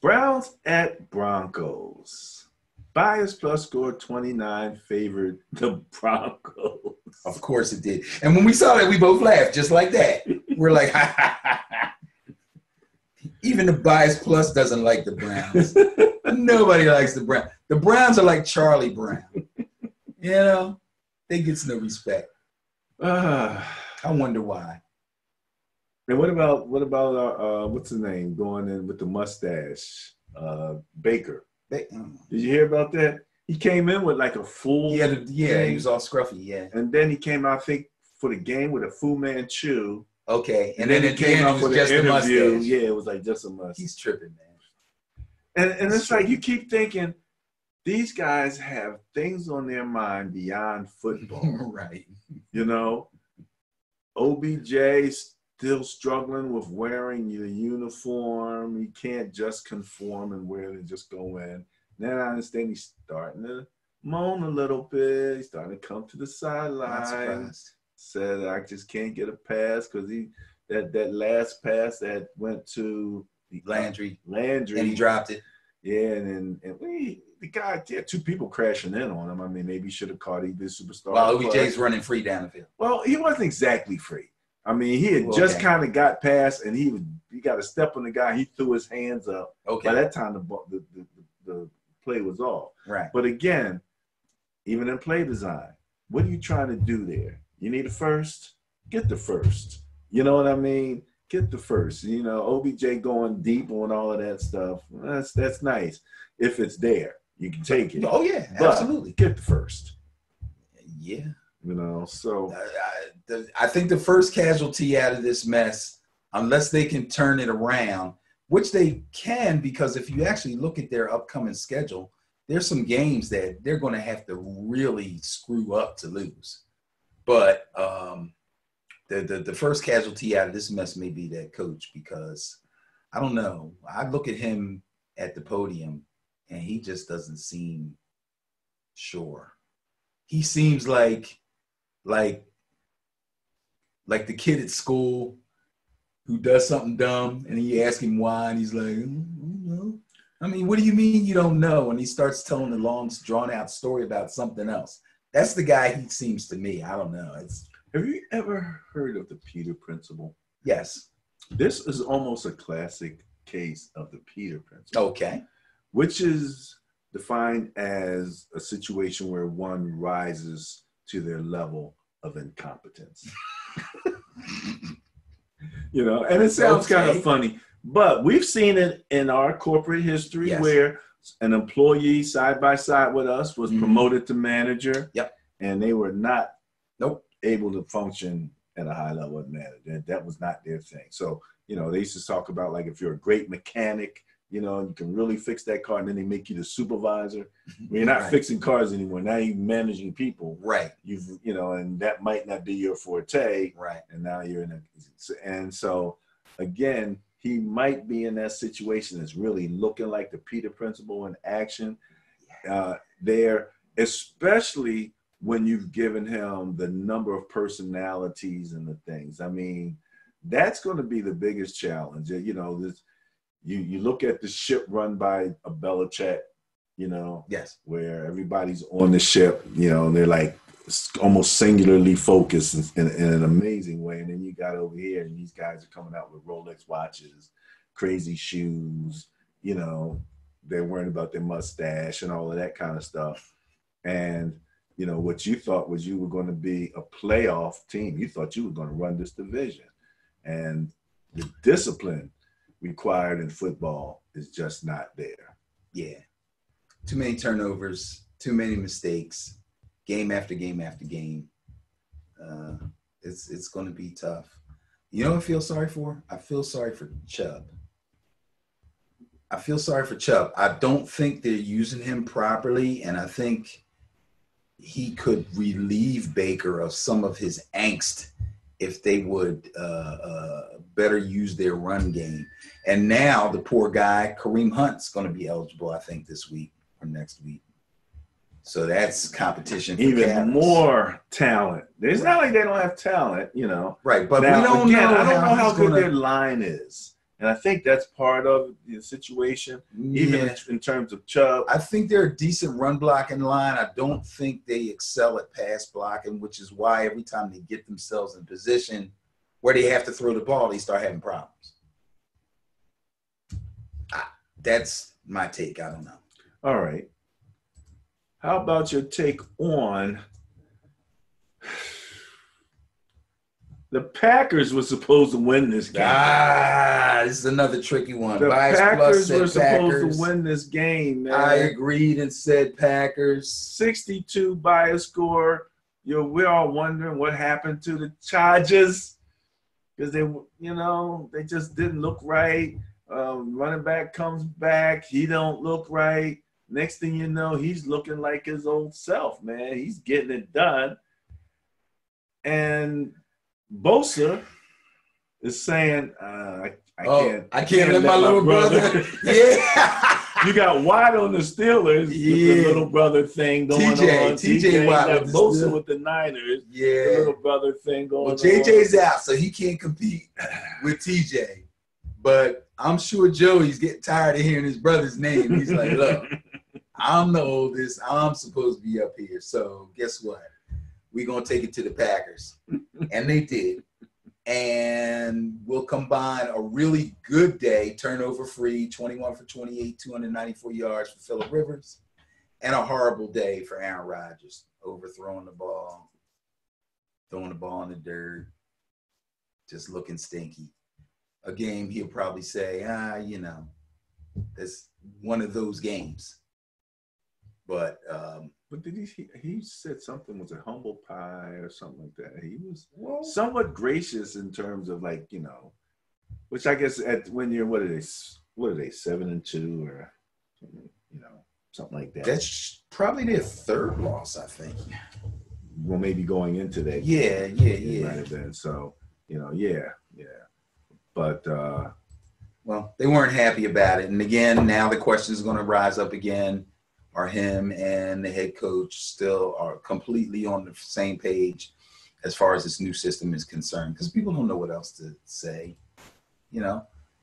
Browns at Broncos. Bias plus score 29 favored the Broncos. Of course it did. And when we saw that, we both laughed just like that. We're like, ha, ha, ha, ha. Even the bias plus doesn't like the Browns. Nobody likes the Browns. The Browns are like Charlie Brown. You know, they get no respect. I wonder why. And what about what's his name going in with the mustache? Baker. Did you hear about that? He came in with like a full thing. He was all scruffy, yeah. And then he came out, I think, for the game with a Fu Manchu. Okay. And then it came out for just the mustache. Yeah, it was like just a mustache. He's tripping, man. And it's like you keep thinking, these guys have things on their mind beyond football. Right. You know, OBJ still struggling with wearing the uniform. He can't just conform and wear it and just go in. Then I understand he's starting to moan a little bit. He's starting to come to the sideline. Said I just can't get a pass because that last pass that went to Landry, and he dropped it. Yeah, and the guy, two people crashing in on him. I mean, maybe he should have caught this superstar. While OBJ's running free down the field. Well, he wasn't exactly free. I mean, he had just kind of got past, and he got a step on the guy. He threw his hands up. Okay. By that time, the play was off. Right. But again, even in play design, what are you trying to do there? You need a first? Get the first. You know what I mean? Get the first. You know, OBJ going deep on all of that stuff. That's nice. If it's there, you can take it. Oh, yeah, but absolutely. Get the first. Yeah. You know, so I think the first casualty out of this mess, unless they can turn it around, which they can, because if you actually look at their upcoming schedule, there's some games that they're going to have to really screw up to lose. But the first casualty out of this mess may be that coach, because I don't know. I look at him at the podium and he just doesn't seem sure. He seems like the kid at school who does something dumb and you ask him why and he's like, no. I mean, what do you mean you don't know? And he starts telling a long, drawn-out story about something else. That's the guy he seems to me. I don't know. Have you ever heard of the Peter Principle? Yes. This is almost a classic case of the Peter Principle. Okay. Which is defined as a situation where one rises to their level of incompetence. You know, and it sounds kind of funny, but we've seen it in our corporate history where an employee side by side with us was promoted to manager. Yep. And they were not able to function at a high level of manager. That was not their thing. So, you know, they used to talk about, like, if you're a great mechanic, you know, you can really fix that car, and then they make you the supervisor. When you're not fixing cars anymore, now you're managing people. Right. You know, and that might not be your forte. Right. And now you're in and so again, he might be in that situation that's really looking like the Peter Principle in action there, especially when you've given him the number of personalities and the things. I mean, that's going to be the biggest challenge. You know, you look at the ship run by a Belichick, you know, where everybody's on the ship, you know, and they're like almost singularly focused in an amazing way. And then you got over here, and these guys are coming out with Rolex watches, crazy shoes, you know, they're worrying about their mustache and all of that kind of stuff. And, you know, what you thought was you were going to be a playoff team. You thought you were going to run this division. And the discipline required in football is just not there. Yeah. Too many turnovers, too many mistakes, game after game after game. It's going to be tough. You know what I feel sorry for? I feel sorry for Chubb. I don't think they're using him properly, and I think he could relieve Baker of some of his angst if they would better use their run game. And now the poor guy, Kareem Hunt's going to be eligible, I think, this week or next week. So that's competition for even captains. more talent. It's not like they don't have talent, you know. Right, but now, we don't again, know. I don't know how good gonna... their line is, and I think that's part of the situation. Even in terms of Chubb, I think they're a decent run blocking line. I don't think they excel at pass blocking, which is why every time they get themselves in position where they have to throw the ball, they start having problems. That's my take. I don't know. All right. How about your take on the Packers were supposed to win this game? This is another tricky one. The Bias Packers Plus were supposed Packers. to win this game, man. I agreed and said Packers. 62 bias score. We're all wondering what happened to the Chargers because they just didn't look right. Running back comes back. He don't look right. Next thing you know, he's looking like his old self, man. He's getting it done. And Bosa is saying, I can't let my little brother. Yeah. You got Watt on the Steelers with the little brother thing going on. TJ Watt got Bosa with the Niners. Yeah. The little brother thing going on. Well, JJ's out, so he can't compete with TJ. But I'm sure Joey's getting tired of hearing his brother's name. He's like, look, I'm the oldest. I'm supposed to be up here. So guess what? We're going to take it to the Packers. And they did. And we'll combine a really good day, turnover free, 21 for 28, 294 yards for Phillip Rivers, and a horrible day for Aaron Rodgers, overthrowing the ball, throwing the ball in the dirt, just looking stinky. A game he'll probably say, it's one of those games. But did he said something, was it humble pie or something like that? He was somewhat gracious in terms of which I guess when you're what are they 7-2 or something like that. That's probably their third loss, I think. Well, maybe going into that. Yeah. Might have been. So yeah. But they weren't happy about it, and again, now the question is going to rise up again. Are him and the head coach still are completely on the same page as far as this new system is concerned? Because people don't know what else to say. How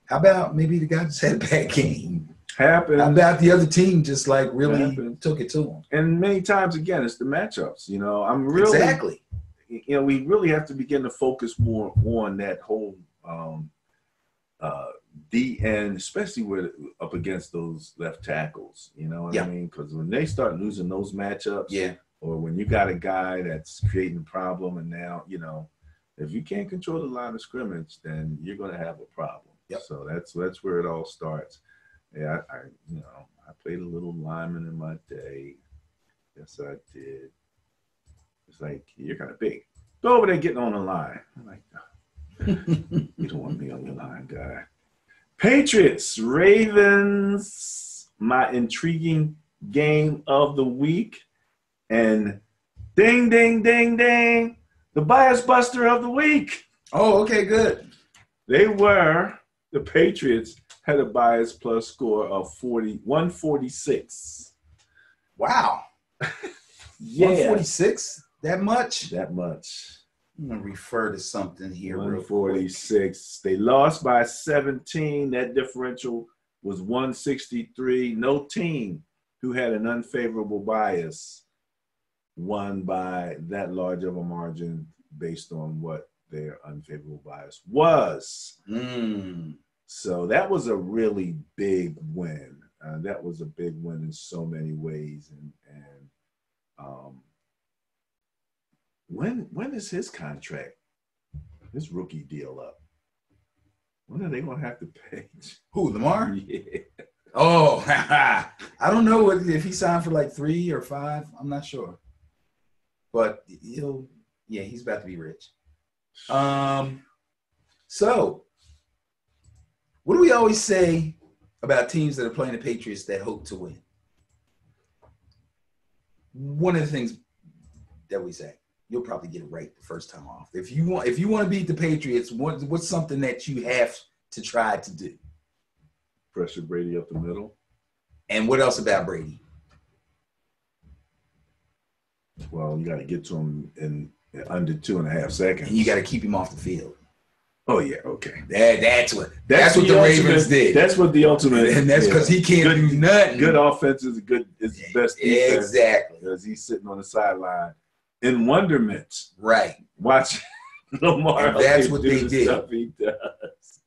about maybe the guy just had a bad game? Happened. How about the other team just really took it to him? And many times, again, it's the matchups. I'm really exactly. We really have to begin to focus more on that whole the end, especially up against those left tackles, you know what I mean? Because when they start losing those matchups, or when you got a guy that's creating a problem, and now, if you can't control the line of scrimmage, then you're going to have a problem. Yep. So that's where it all starts. Yeah, I played a little lineman in my day. Yes, I did. It's like, you're kind of big. Go over there getting on the line. I'm like, you don't want me on your line, guy. Patriots, Ravens, my intriguing game of the week. And ding, ding, ding, ding, the bias buster of the week. Oh, okay, good. The Patriots had a bias plus score of 146. Wow. Yeah. 146? That much? That much. I'm going to refer to something here. 146. They lost by 17. That differential was 163. No team who had an unfavorable bias won by that large of a margin based on what their unfavorable bias was. So that was a really big win. That was a big win in so many ways. And when is his contract, his rookie deal up? When are they going to have to pay? Who, Lamar? Yeah. Oh, I don't know if he signed for like 3 or 5. I'm not sure. But he's about to be rich. So what do we always say about teams that are playing the Patriots that hope to win? One of the things that we say, you'll probably get it right the first time off. If you want to beat the Patriots, what's something that you have to try to do? Pressure Brady up the middle. And what else about Brady? Well, you got to get to him in under 2.5 seconds. And you got to keep him off the field. Oh yeah, okay. That's what the Ravens did. That's what the ultimate, and that's because he can't do nothing. Good offense is the best defense. Exactly. Because he's sitting on the sideline in wonderment, right? Watching Lamar. And that's what they did. Stuff he does.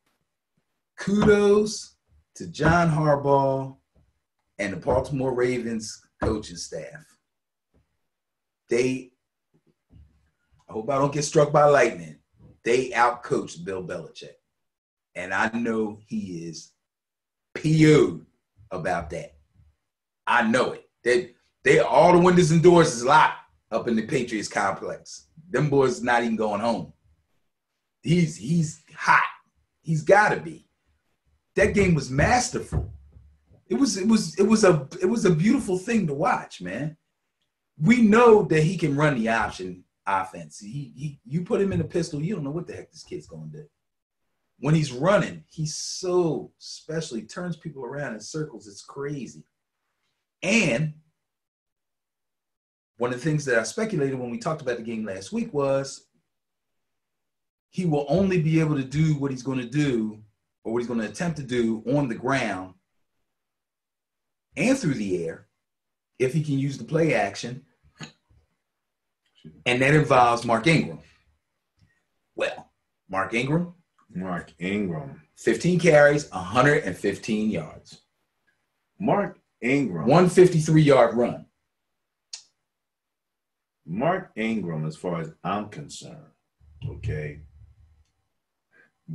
Kudos to John Harbaugh and the Baltimore Ravens coaching staff. I hope I don't get struck by lightning. They outcoached Bill Belichick. And I know he is PO'd about that. I know it. They all the windows and doors is locked up in the Patriots complex. Them boys not even going home. He's hot. He's gotta be. That game was masterful. It was a beautiful thing to watch, man. We know that he can run the option offense. You put him in a pistol, you don't know what the heck this kid's going to do. When he's running, he's so special. He turns people around in circles. It's crazy. And one of the things that I speculated when we talked about the game last week was he will only be able to do what he's going to do or what he's going to attempt to do on the ground and through the air if he can use the play action. And that involves Mark Ingram. Well, Mark Ingram. 15 carries, 115 yards. Mark Ingram. 153-yard run. Mark Ingram, as far as I'm concerned, okay,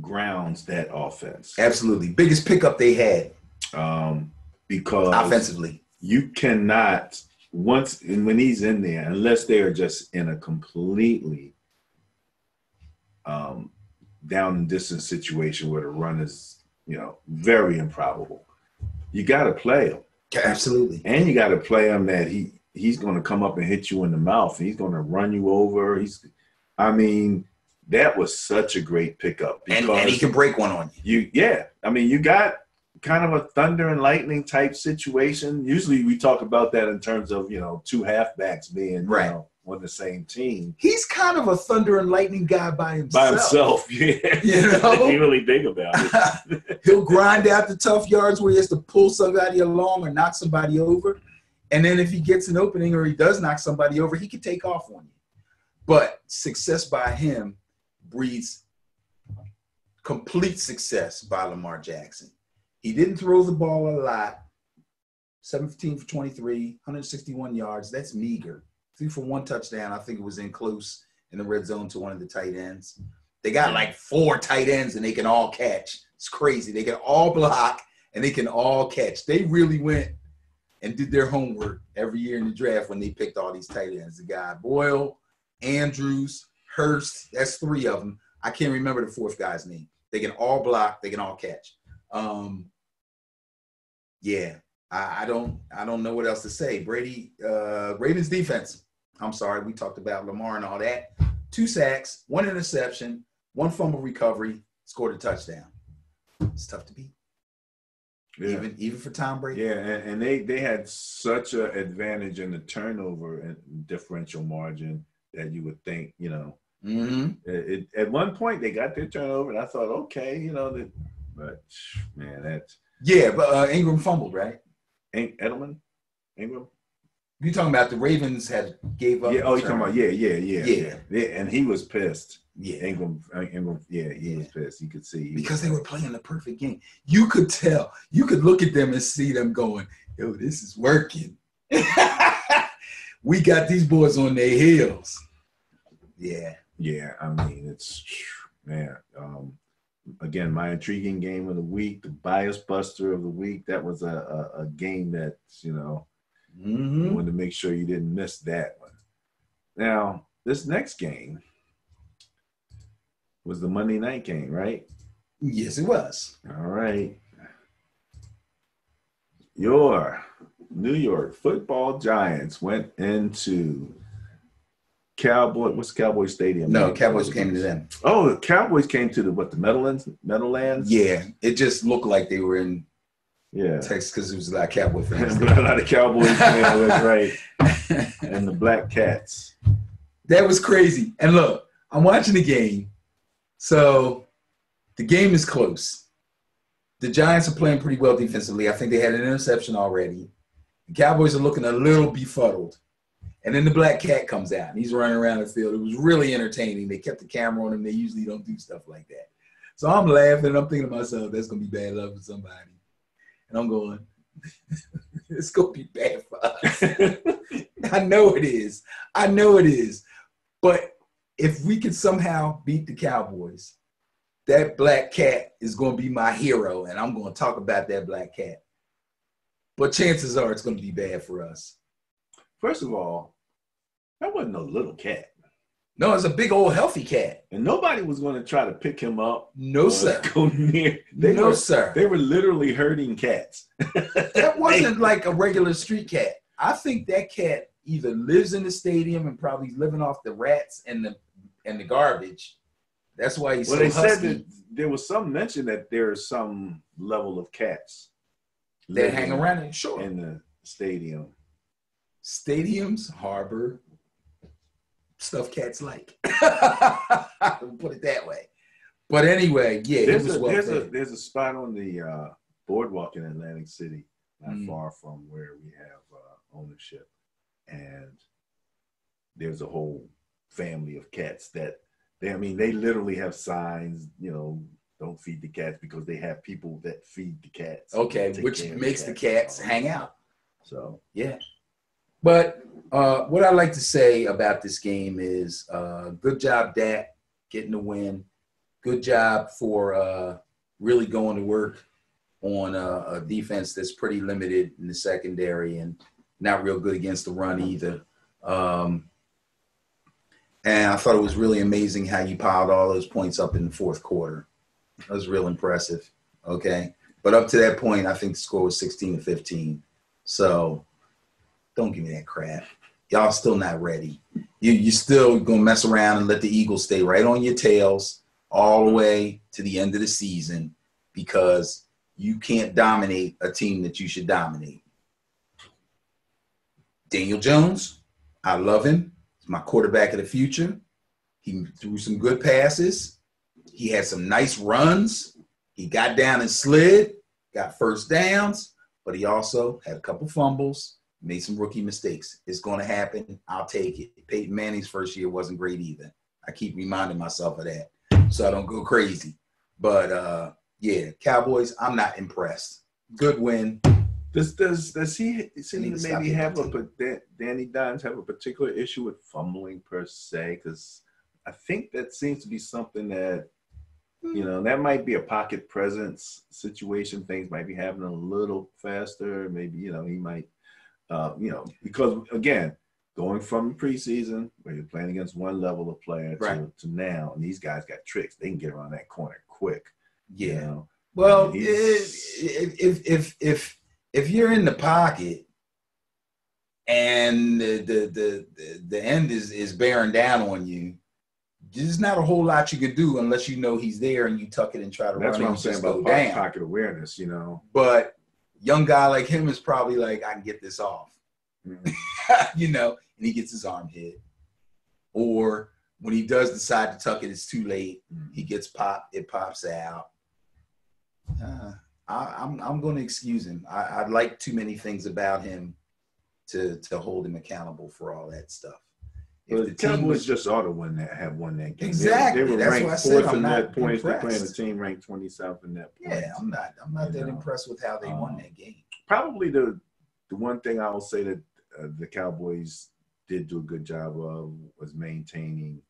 grounds that offense. Absolutely. Biggest pickup they had. Because offensively. You cannot when he's in there, unless they are just in a completely down and distance situation where the run is, very improbable. You got to play him. Absolutely. And you got to play him that he's going to come up and hit you in the mouth. He's going to run you over. That was such a great pickup. And he can break one on you. You got kind of a thunder and lightning type situation. Usually we talk about that in terms of, two halfbacks being right on the same team. He's kind of a thunder and lightning guy by himself. Yeah. He really think about it. He'll grind out the tough yards where he has to pull somebody along or knock somebody over. And then if he gets an opening or he does knock somebody over, he can take off on you. But success by him breeds complete success by Lamar Jackson. He didn't throw the ball a lot. 17 for 23, 161 yards. That's meager. 3 for 1 touchdown. I think it was in close in the red zone to one of the tight ends. They got like 4 tight ends and they can all catch. It's crazy. They can all block and they can all catch. They really went and did their homework every year in the draft when they picked all these tight ends. The guy Boyle, Andrews, Hurst. That's 3 of them. I can't remember the 4th guy's name. They can all block. They can all catch. I don't know what else to say. Brady, Ravens defense. I'm sorry, we talked about Lamar and all that. 2 sacks, 1 interception, 1 fumble recovery, scored a touchdown. It's tough to beat. Yeah. Even for Tom Brady. Yeah, and they had such an advantage in the turnover and differential margin that you would think, at one point they got their turnover, and I thought, okay, but man, that's but Ingram fumbled, right? Edelman, Ingram. You talking about the Ravens gave up? Yeah. Oh, you talking about yeah. And he was pissed. Yeah, Ingram. He was pissed. You could see because they were playing the perfect game. You could tell. You could look at them and see them going, "Yo, this is working." We got these boys on their heels. Yeah. Yeah. It's man. Again, my intriguing game of the week, the bias buster of the week. That was a game that, you wanted to make sure you didn't miss that one. Now, this next game was the Monday night game, right? Yes, it was. All right. Your New York Football Giants went into what's Cowboy Stadium? No, Cowboys came to them. Oh, the Cowboys came to the Meadowlands? Yeah, it just looked like they were in Yeah. Text because there was a lot of Cowboy fans. A lot of Cowboys fans, that's right. And the Black Cats. That was crazy. And look, I'm watching the game. So the game is close. The Giants are playing pretty well defensively. I think they had an interception already. The Cowboys are looking a little befuddled. And then the Black Cat comes out, and he's running around the field. It was really entertaining. They kept the camera on him. They usually don't do stuff like that. So I'm laughing, and I'm thinking to myself, that's going to be bad luck for somebody. And I'm going, it's going to be bad for us. I know it is. I know it is. But if we can somehow beat the Cowboys, that Black Cat is going to be my hero, and I'm going to talk about that Black Cat. But chances are it's going to be bad for us. First of all, that wasn't no little cat. No, it's a big old healthy cat. And nobody was going to try to pick him up. No, sir. Go near. Sir. They were literally herding cats. That wasn't like a regular street cat. I think that cat either lives in the stadium and probably living off the rats and the garbage. That's why he's so husky. Well, they said that there was some mention that there is some level of cats that hang around it, sure. In the stadium. Stadiums harbor stuff cats like. Put it that way. But anyway, yeah, there's a spot on the boardwalk in Atlantic City, not far from where we have ownership, and there's a whole family of cats that they literally have signs, don't feed the cats, because they have people that feed the cats. Okay, which makes the cats hang out. So yeah. But what I like to say about this game is good job, Dak, getting the win. Good job for really going to work on a defense that's pretty limited in the secondary and not real good against the run either. And I thought it was really amazing how you piled all those points up in the fourth quarter. That was real impressive, okay? But up to that point, I think the score was 16-15. So don't give me that crap. Y'all still not ready. You still going to mess around and let the Eagles stay right on your tails all the way to the end of the season because you can't dominate a team that you should dominate. Daniel Jones, I love him. He's my quarterback of the future. He threw some good passes. He had some nice runs. He got down and slid, got first downs, but he also had a couple fumbles, made some rookie mistakes. It's going to happen. I'll take it. Peyton Manning's first year wasn't great either. I keep reminding myself of that so I don't go crazy. But, yeah, Cowboys, I'm not impressed. Good win. Does he seem to maybe have Danny Dimes have a particular issue with fumbling per se? Because I think that seems to be something that, that might be a pocket presence situation. Things might be happening a little faster. Maybe, he might, because, again, going from preseason where you're playing against one level of player to now, and these guys got tricks. They can get around that corner quick. Yeah. Well, if you're in the pocket and the end is bearing down on you, there's not a whole lot you can do unless you know he's there and you tuck it and try to run. That's what I'm saying about pocket awareness, But young guy like him is probably like, I can get this off, and he gets his arm hit. Or when he does decide to tuck it, it's too late. He gets popped. It pops out. I'm going to excuse him. I like too many things about him to hold him accountable for all that stuff. Well, the Cowboys just ought to have won that game. Exactly. They were That's ranked fourth in net points. They're playing a team ranked 27th in net points. Yeah, I'm not that impressed with how they won that game. Probably the one thing I will say that the Cowboys did do a good job of was maintaining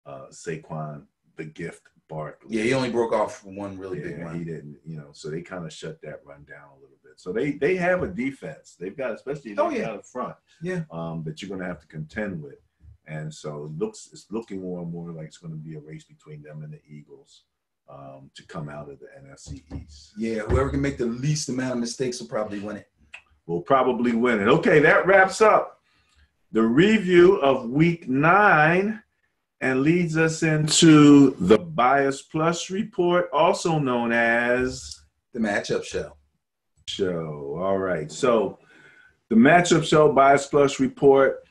Saquon, the gift, Barkley. Yeah, he only broke off one really big run. He didn't, so they kind of shut that run down a little bit. So they have a defense. They've got, especially out of front. Yeah. That you're going to have to contend with. And so it's looking more and more like it's going to be a race between them and the Eagles to come out of the NFC East. Yeah, whoever can make the least amount of mistakes will probably win it. Will probably win it. Okay, that wraps up the review of Week 9 and leads us into the Bias Plus Report, also known as the Matchup Show. show. All right. So the matchup show, Bias Plus Report.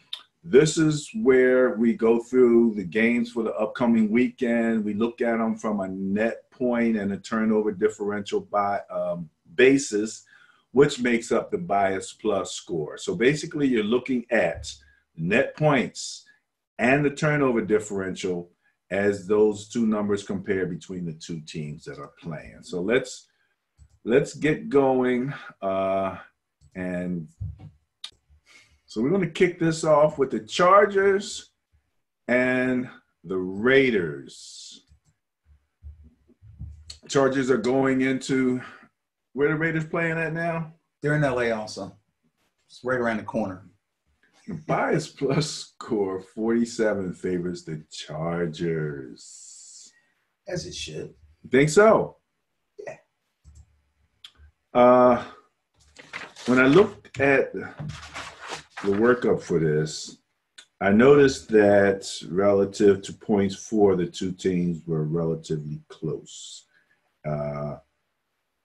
This is where we go through the games for the upcoming weekend. We look at them from a net point and a turnover differential basis, which makes up the Bias Plus score. So basically, you're looking at net points and the turnover differential as those two numbers compare between the two teams that are playing. So let's get going. And so we're going to kick this off with the Chargers and the Raiders. Chargers are going into where the Raiders playing at now? They're in LA also. It's right around the corner. The Bias Plus score 47 favors the Chargers. As it should. Think so? Yeah. When I looked at the workup for this, I noticed that relative to points for the two teams were relatively close.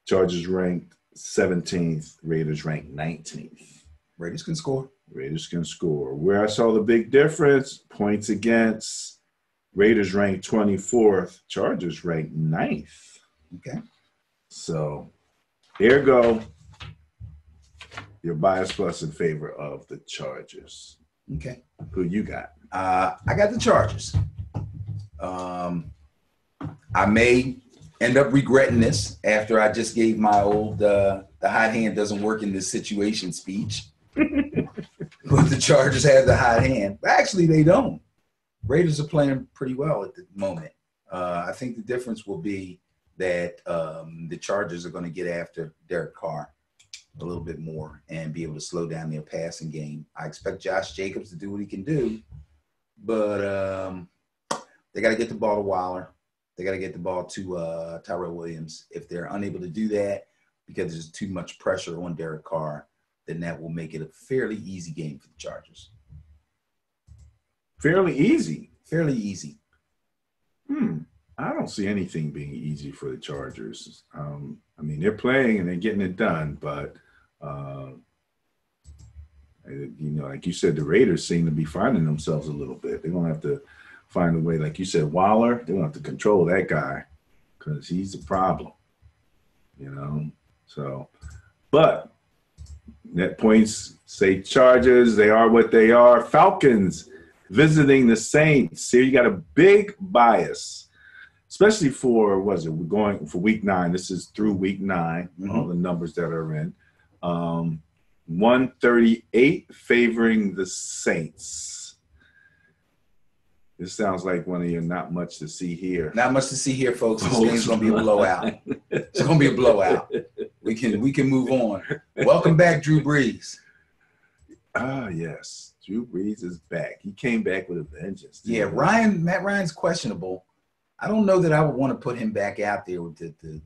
Chargers ranked 17th, Raiders ranked 19th. Raiders can score. Raiders can score. Where I saw the big difference, points against, Raiders ranked 24th, Chargers ranked 9th. Okay. So, ergo, your Bias Plus in favor of the Chargers. Okay. Who you got? I got the Chargers. I may end up regretting this after I just gave my old the hot hand doesn't work in this situation speech. But the Chargers have the hot hand. But actually, they don't. Raiders are playing pretty well at the moment. I think the difference will be that the Chargers are going to get after Derek Carr a little bit more and be able to slow down their passing game. I expect Josh Jacobs to do what he can do, but they got to get the ball to Waller. They got to get the ball to Tyrell Williams. If they're unable to do that because there's too much pressure on Derek Carr, then that will make it a fairly easy game for the Chargers. Fairly easy? Fairly easy. I don't see anything being easy for the Chargers. I mean, they're playing and they're getting it done, but like you said, the Raiders seem to be finding themselves a little bit. They're going to have to find a way, like you said, Waller, they're going to have to control that guy because he's a problem, So, but net points say Chargers, they are what they are. Falcons visiting the Saints. Here you got a big bias, especially for, we're going for week 9. This is through week 9, all the numbers that are in. 138 favoring the Saints. This sounds like one of your not much to see here. Not much to see here, folks. This game's going to be a blowout. It's going to be a blowout. We can move on. Welcome back, Drew Brees. Ah, yes. Drew Brees is back. He came back with a vengeance. Yeah, Matt Ryan's questionable. I don't know that I would want to put him back out there with the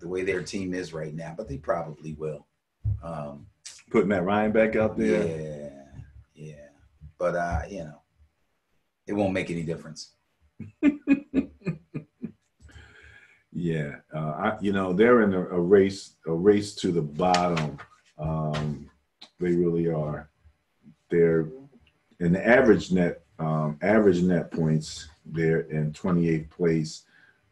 way their team is right now, but they probably will. Put Matt Ryan back out there? Yeah. But, it won't make any difference. Yeah. They're in a race to the bottom. They really are. They're in the average net points. They're in 28th place,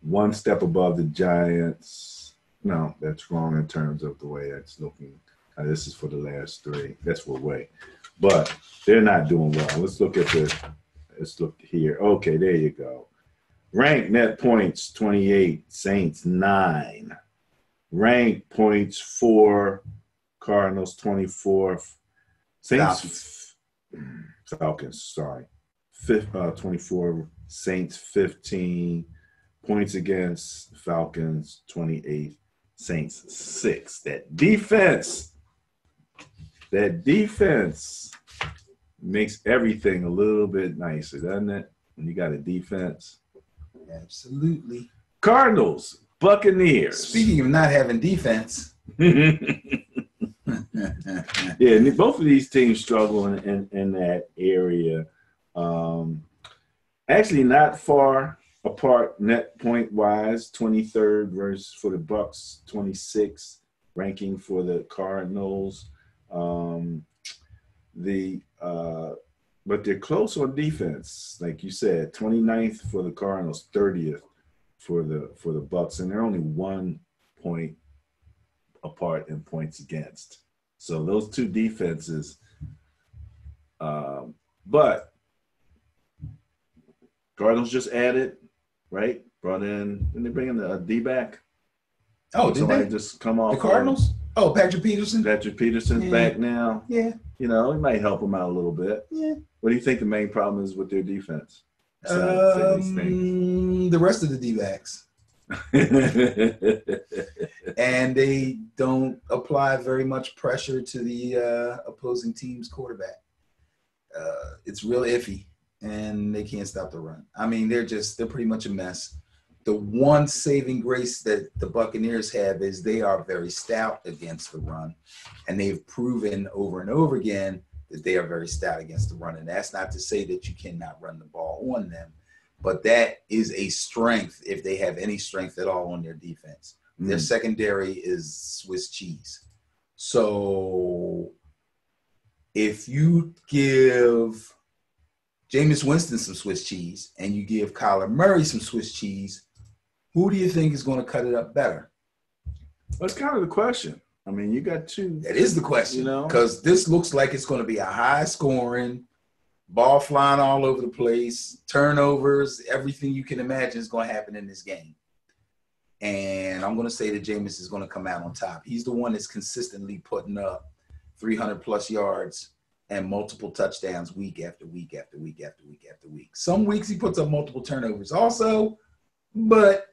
one step above the Giants. No, that's wrong in terms of the way that's looking. This is for the last 3. That's for way. But they're not doing well. Let's look here. Okay, there you go. Ranked net points, 28. Saints, 9. Ranked points for Cardinals, 24th. Saints, Falcons, sorry. 24. Saints, 15. Points against Falcons, 28. Saints, 6. That defense makes everything a little bit nicer, doesn't it? When you got a defense. Absolutely. Cardinals, Buccaneers. Speaking of not having defense. Yeah, both of these teams struggle in that area. Actually, not far apart net point wise. 23rd versus for the Bucs, 26. ranking for the Cardinals. But they're close on defense, like you said. 29th for the Cardinals, 30th for the Bucks, and they're only 1 point apart in points against. So those two defenses. But Cardinals just added, right? Brought in, didn't they bring in a D-back? Oh, did Somebody they? just come off The Cardinals? Oh, Patrick Peterson? Patrick Peterson's back now. Yeah. You know, it might help them out a little bit. Yeah. What do you think the main problem is with their defense? The rest of the D-backs. And they don't apply very much pressure to the opposing team's quarterback. It's real iffy, and they can't stop the run. I mean, they're pretty much a mess. The one saving grace that the Buccaneers have is they are very stout against the run, and they've proven over and over again that they are very stout against the run. And that's not to say that you cannot run the ball on them, but that is a strength if they have any strength at all on their defense. Their secondary is Swiss cheese. So if you give Jameis Winston some Swiss cheese and you give Kyler Murray some Swiss cheese, who do you think is going to cut it up better? That's kind of the question. I mean, you got two. That is the question, you know, because this looks like it's going to be a high scoring, ball flying all over the place, turnovers, everything you can imagine is going to happen in this game. And I'm going to say that Jameis is going to come out on top. He's the one that's consistently putting up 300-plus yards and multiple touchdowns week after week after week after week after week. Some weeks he puts up multiple turnovers also, but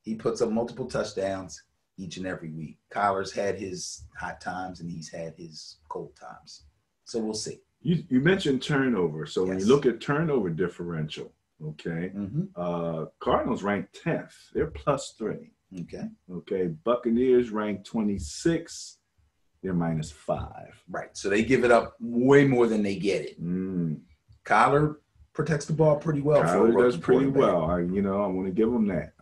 he puts up multiple touchdowns each and every week. Kyler's had his hot times and he's had his cold times. So we'll see. You mentioned turnover. So when you look at turnover differential, okay, Cardinals ranked 10th. They're +3. Okay. Buccaneers ranked 26. They're -5. Right. So they give it up way more than they get it. Kyler protects the ball pretty well. Kyler does pretty well. I want to give him that.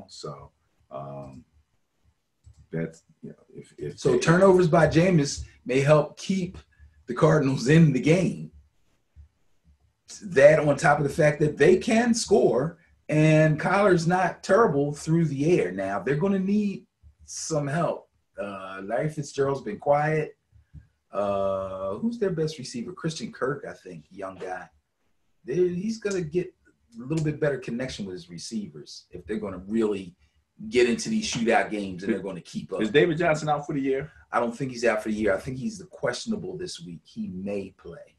So that's, if so turnovers by Jameis may help keep the Cardinals in the game. That on top of the fact that they can score and Kyler's not terrible through the air. Now they're going to need some help. Larry Fitzgerald's been quiet. Who's their best receiver? Christian Kirk, I think, young guy. He's going to get a little bit better connection with his receivers if they're going to really get into these shootout games and they're going to keep up. Is David Johnson out for the year? I don't think he's out for the year. I think he's questionable this week. He may play.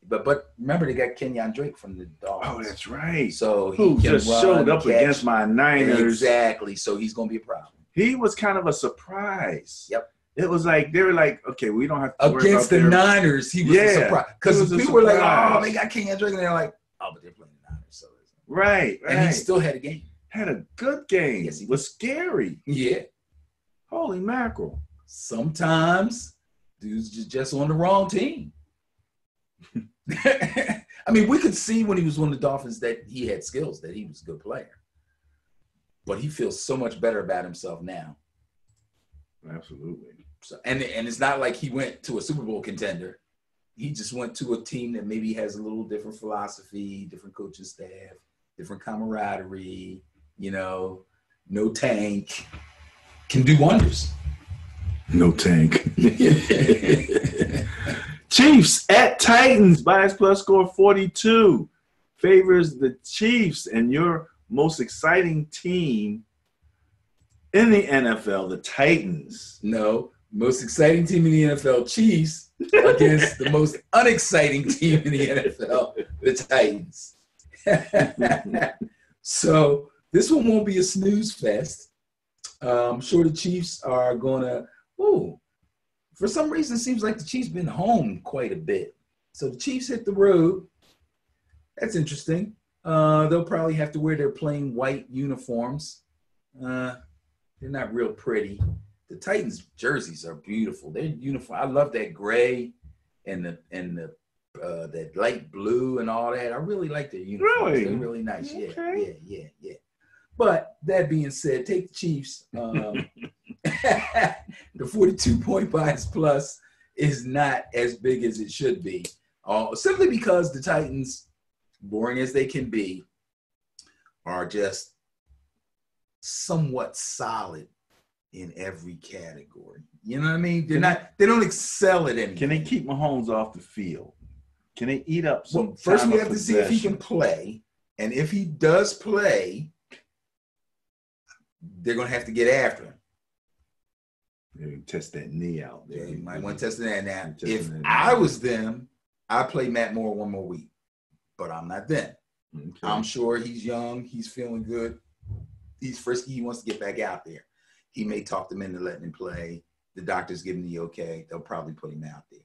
But remember, they got Kenyon Drake from the Dolphins. Oh, that's right. So who just showed up against my Niners. Exactly. So he's going to be a problem. He was kind of a surprise. Yep. It was like they were like, okay, we don't have to worry against about the Niners. He was a surprise because people were like, oh, they got Kenyon Drake, and they're like, oh, but they're playing the Niners. So right. And he still had a game. Had a good game. Yes, he was scary. Yeah. Holy mackerel. Sometimes dudes just on the wrong team. I mean, we could see when he was on the Dolphins that he had skills, that he was a good player. But he feels so much better about himself now. Absolutely. So, and it's not like he went to a Super Bowl contender. He just went to a team that maybe has a little different philosophy, different coaching staff, different camaraderie, no tank. Can do wonders. No tank. Chiefs at Titans. Bias plus score 42. Favors the Chiefs and your most exciting team in the NFL, the Titans. No, most exciting team in the NFL, Chiefs, against the most unexciting team in the NFL, the Titans. So this one won't be a snooze fest. I'm sure the Chiefs are going to for some reason, it seems like the Chiefs been home quite a bit. So the Chiefs hit the road. That's interesting. They'll probably have to wear their plain white uniforms. They're not real pretty. The Titans jerseys are beautiful. They're uniform. I love that gray and that light blue and all that. I really like their uniforms. Really? They're really nice. Okay. Yeah. But that being said, take the Chiefs. The 42-point bias plus is not as big as it should be. Simply because the Titans, boring as they can be, are just somewhat solid in every category. You know what I mean? They don't excel at anything. Can they keep Mahomes off the field? Can they eat up some time first we have of to see if he can play. And if he does play, they're going to have to get after him. They test that knee out there. They might want to test that now. If I was them, I'd play Matt Moore one more week. But I'm not them. Okay. I'm sure he's young. He's feeling good. He's frisky. He wants to get back out there. He may talk them into letting him play. The doctors give him the okay. They'll probably put him out there.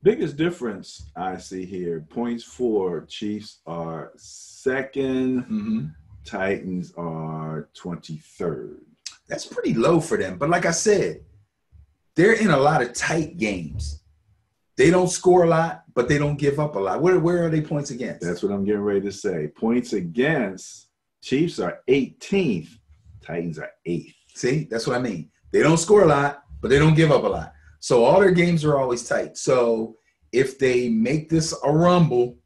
Biggest difference I see here, points for Chiefs are second. Mm-hmm. Titans are 23rd. That's pretty low for them. But like I said, they're in a lot of tight games. They don't score a lot, but they don't give up a lot. Where are they points against? That's what I'm getting ready to say. Points against, Chiefs are 18th. Titans are 8th. See, that's what I mean. They don't score a lot, but they don't give up a lot. So all their games are always tight. So if they make this a rumble,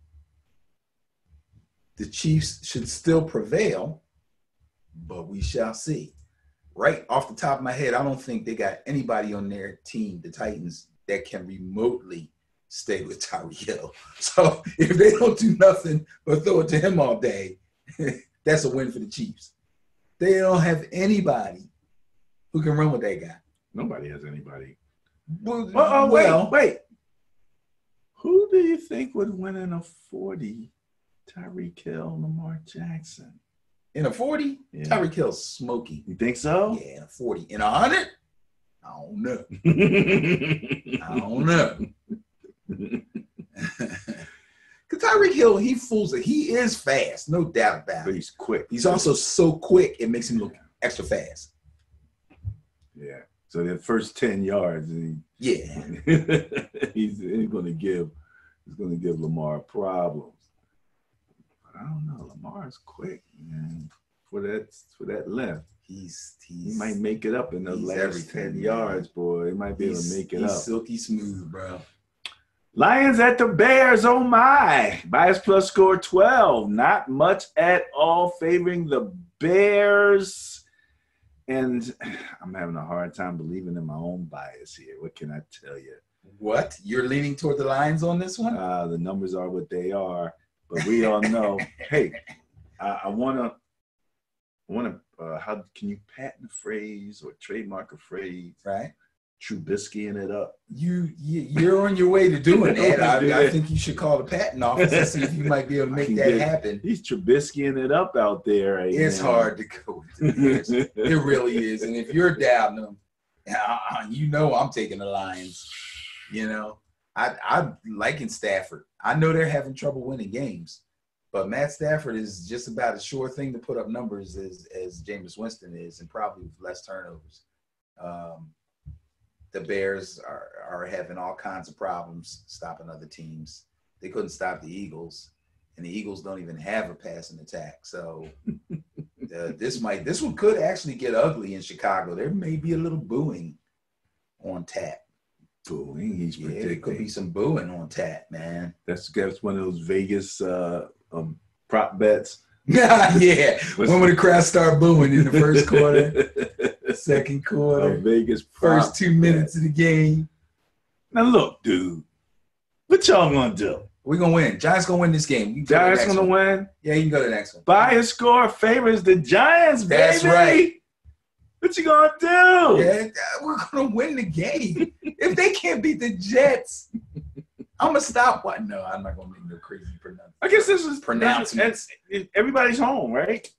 the Chiefs should still prevail, but we shall see. Right off the top of my head, I don't think they got anybody on their team, the Titans, that can remotely stay with Tyreek Hill. So if they don't do nothing but throw it to him all day, that's a win for the Chiefs. They don't have anybody who can run with that guy. Nobody has anybody. Wait. Who do you think would win in a 40? Tyreek Hill, Lamar Jackson. In a 40? Yeah. Tyreek Hill's smoky. You think so? Yeah, in a 40. In a 100? I don't know. I don't know. Because Tyreek Hill, he fools it. He is fast, no doubt about it. But he's quick. He's also so quick, it makes him look extra fast. Yeah. So that first 10 yards, he's going to give Lamar problems. But I don't know. Lamar's quick, man. For that length, he might make it up in the last 10 yards, boy. He might be able to make it up. He's silky smooth, bro. Lions at the Bears. Oh my! Bias plus score 12. Not much at all favoring the Bears. And I'm having a hard time believing in my own bias here. What can I tell you? What? You're leaning toward the Lions on this one? The numbers are what they are. But we all know, hey, I want to, how can you patent a phrase or trademark a phrase? Right. Trubiskying it up. You're on your way to doing that. I think you should call the patent office and see if you might be able to make that happen. He's Trubiskying it up out there. Right it's now. Hard to go with the Bears. It really is. And if you're doubting them, you know I'm taking the Lions. You know, I'm liking Stafford. I know they're having trouble winning games, but Matt Stafford is just about as sure thing to put up numbers as Jameis Winston is, and probably with less turnovers. The Bears are having all kinds of problems stopping other teams. They couldn't stop the Eagles, and the Eagles don't even have a passing attack. So this one could actually get ugly in Chicago. There may be a little booing on tap. Booing? He's predicting. There could be some booing on tap, man. That's one of those Vegas prop bets. Yeah. When would the crowd start booing in the first quarter, second quarter, Vegas first 2 minutes of the game? Now look, dude, what y'all gonna do? We're gonna win. Giants gonna win this game. Giants gonna win? Yeah, you can go to the next one. Bias score favors the Giants, baby. That's right. What you gonna do? Yeah, we're gonna win the game. If they can't beat the Jets, I'm gonna stop. What? No, I'm not gonna make no crazy pronouncement. I guess this is pronouncements. Everybody's home, right?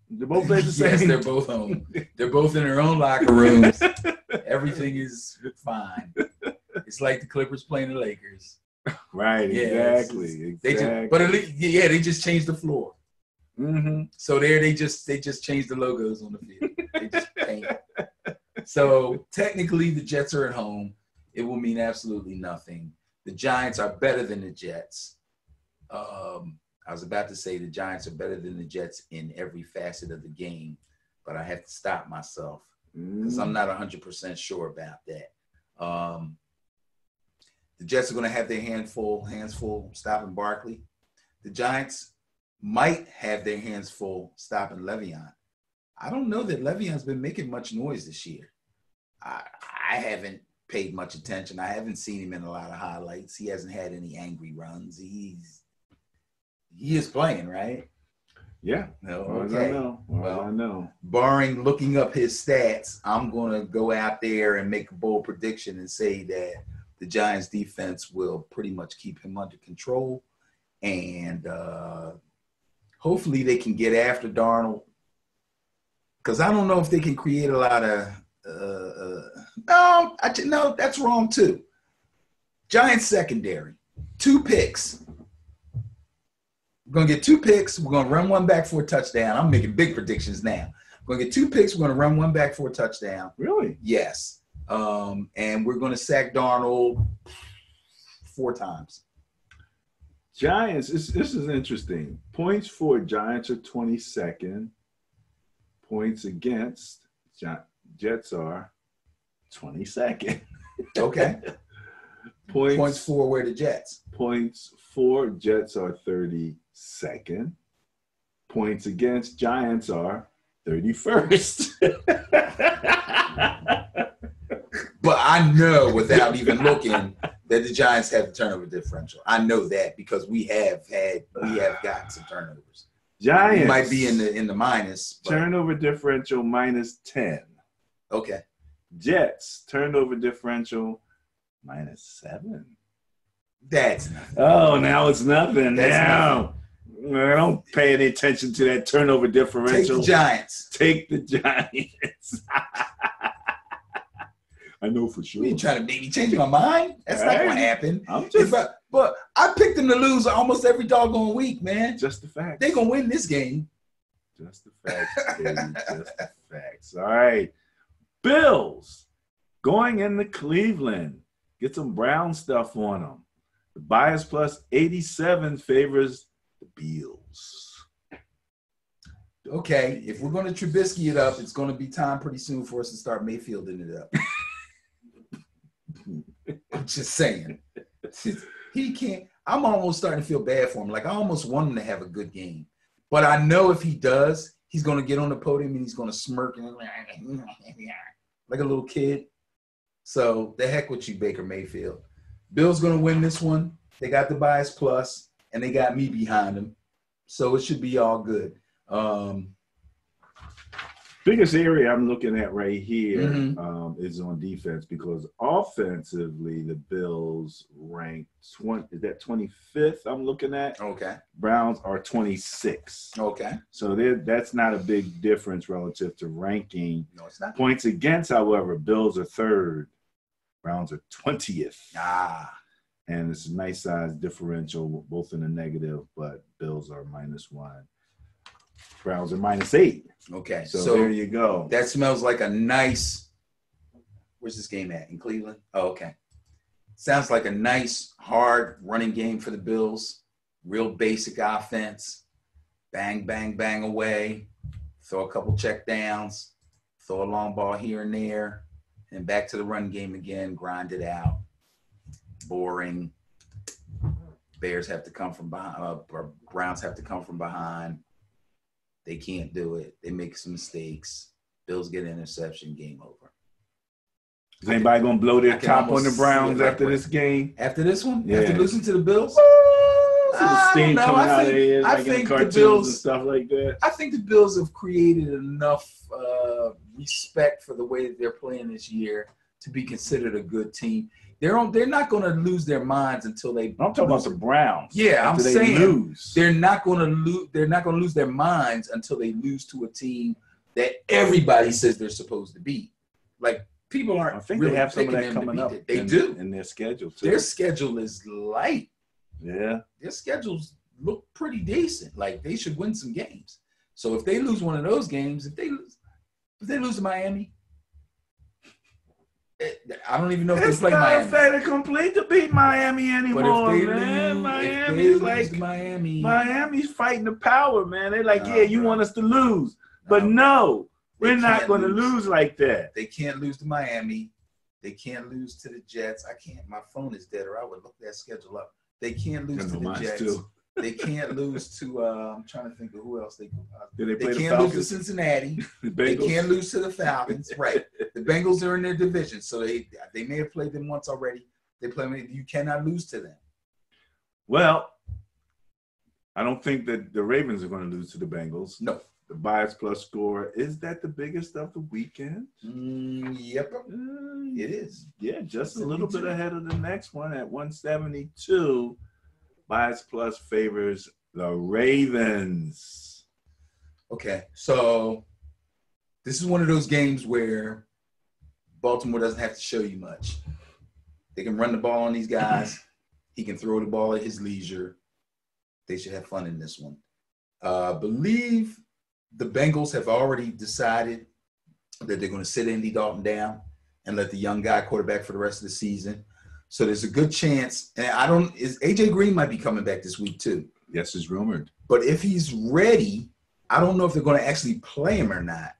They're both the same. Yes, they're both home. They're both in their own locker rooms. Everything is fine. It's like the Clippers playing the Lakers. Right. Yeah, exactly. They just changed the floor. Mm-hmm. So they just changed the logos on the field. They just paint. So technically, the Jets are at home. It will mean absolutely nothing. The Giants are better than the Jets. I was about to say the Giants are better than the Jets in every facet of the game, but I have to stop myself. because I'm not 100% sure about that. The Jets are going to have their hands full stopping Barkley. The Giants might have their hands full stopping Le'Veon. I don't know that Le'Veon's been making much noise this year. I haven't paid much attention. I haven't seen him in a lot of highlights. He hasn't had any angry runs. He is playing, right? Yeah. Okay. I know. Barring looking up his stats, I'm going to go out there and make a bold prediction and say that the Giants defense will pretty much keep him under control. And hopefully they can get after Darnold. Because I don't know if they can create a lot of no, that's wrong too. Giants secondary, 2 picks. We're going to get 2 picks. We're going to run one back for a touchdown. I'm making big predictions now. We're going to get 2 picks. We're going to run one back for a touchdown. Really? Yes. And we're going to sack Darnold 4 times. Giants, this is interesting. Points for Giants are 22nd. Points against Jets are 22nd. Okay. Points for where the Jets? Points for Jets are 32nd. Points against Giants are 31st. But I know without even looking that the Giants have the turnover differential. I know that because we have gotten some turnovers. Giants we might be in the minus. But. Turnover differential -10. Okay. Jets turnover differential -7. That's nothing. Oh, now it's nothing. That's now I don't pay any attention to that turnover differential. Take the Giants. I know for sure. You trying to make me change my mind? That's not going to happen. But I picked them to lose almost every doggone week, man. Just the facts. They're going to win this game. Just the facts, baby. Just the facts. All right. Bills going into Cleveland. Get some Brown stuff on them. The bias plus 87 favors the Bills. Okay. If we're going to Trubisky it up, it's going to be time pretty soon for us to start Mayfielding it up. I'm just saying. He can't. I'm almost starting to feel bad for him. Like, I almost want him to have a good game. But I know if he does, he's going to get on the podium and he's going to smirk and like a little kid. So the heck with you, Baker Mayfield. Bill's going to win this one. They got the bias plus, and they got me behind them. So it should be all good. Biggest area I'm looking at right here is on defense, because offensively the Bills rank 25th I'm looking at. Okay. Browns are 26. Okay. So that's not a big difference relative to ranking. No, it's not. Points against, however, Bills are 3rd. Browns are 20th. And it's a nice size differential, both in the negative, but Bills are -1. Browns are -8. Okay. So there you go. That smells like a nice – where's this game at? In Cleveland? Oh, okay. Sounds like a nice, hard running game for the Bills. Real basic offense. Bang, bang, bang away. Throw a couple check downs. Throw a long ball here and there. And back to the run game again. Grind it out. Boring. Bears have to come from behind. Or Browns have to come from behind. They can't do it. They make some mistakes. Bills get an interception. Game over. Is anybody going to blow their top on the Browns after this game? After this one? Yeah. After losing to the Bills? Steam coming out of here, like in the cartoons and stuff like that. I think the Bills have created enough respect for the way that they're playing this year to be considered a good team. They're not going to lose their minds until they. I'm talking about the Browns. Yeah, I'm saying lose. They're not going to lose. They're not going to lose their minds until they lose to a team that everybody says they're supposed to beat. Like, people aren't. I think really they have some of that picking coming up. They do in their schedule too. Their schedule is light. Yeah, their schedules look pretty decent. Like, they should win some games. So if they lose one of those games, if they lose to Miami. I don't even know if they play Miami. It's not a fait complete to beat Miami anymore, man. Miami's like Miami. Miami's fighting the power, man. They're like, yeah, you want us to lose. But no, We're not going to lose like that. They can't lose to Miami. They can't lose to the Jets. I can't. My phone is dead, or I would look that schedule up. They can't lose to the Jets. Too. They can't lose to. I'm trying to think of who else they. They can't lose to Cincinnati. They can't lose to the Falcons. Right. The Bengals are in their division, so they may have played them once already. They play. You cannot lose to them. Well, I don't think that the Ravens are going to lose to the Bengals. No. The bias plus score, is that the biggest of the weekend? Yep. It is. Yeah, just a little bit ahead of the next one at 172. Bias plus favors the Ravens. Okay, so this is one of those games where Baltimore doesn't have to show you much. They can run the ball on these guys. He can throw the ball at his leisure. They should have fun in this one. Believe the Bengals have already decided that they're going to sit Andy Dalton down and let the young guy quarterback for the rest of the season. So there's a good chance. And AJ Green might be coming back this week too. Yes, it's rumored. But if he's ready, I don't know if they're going to actually play him or not.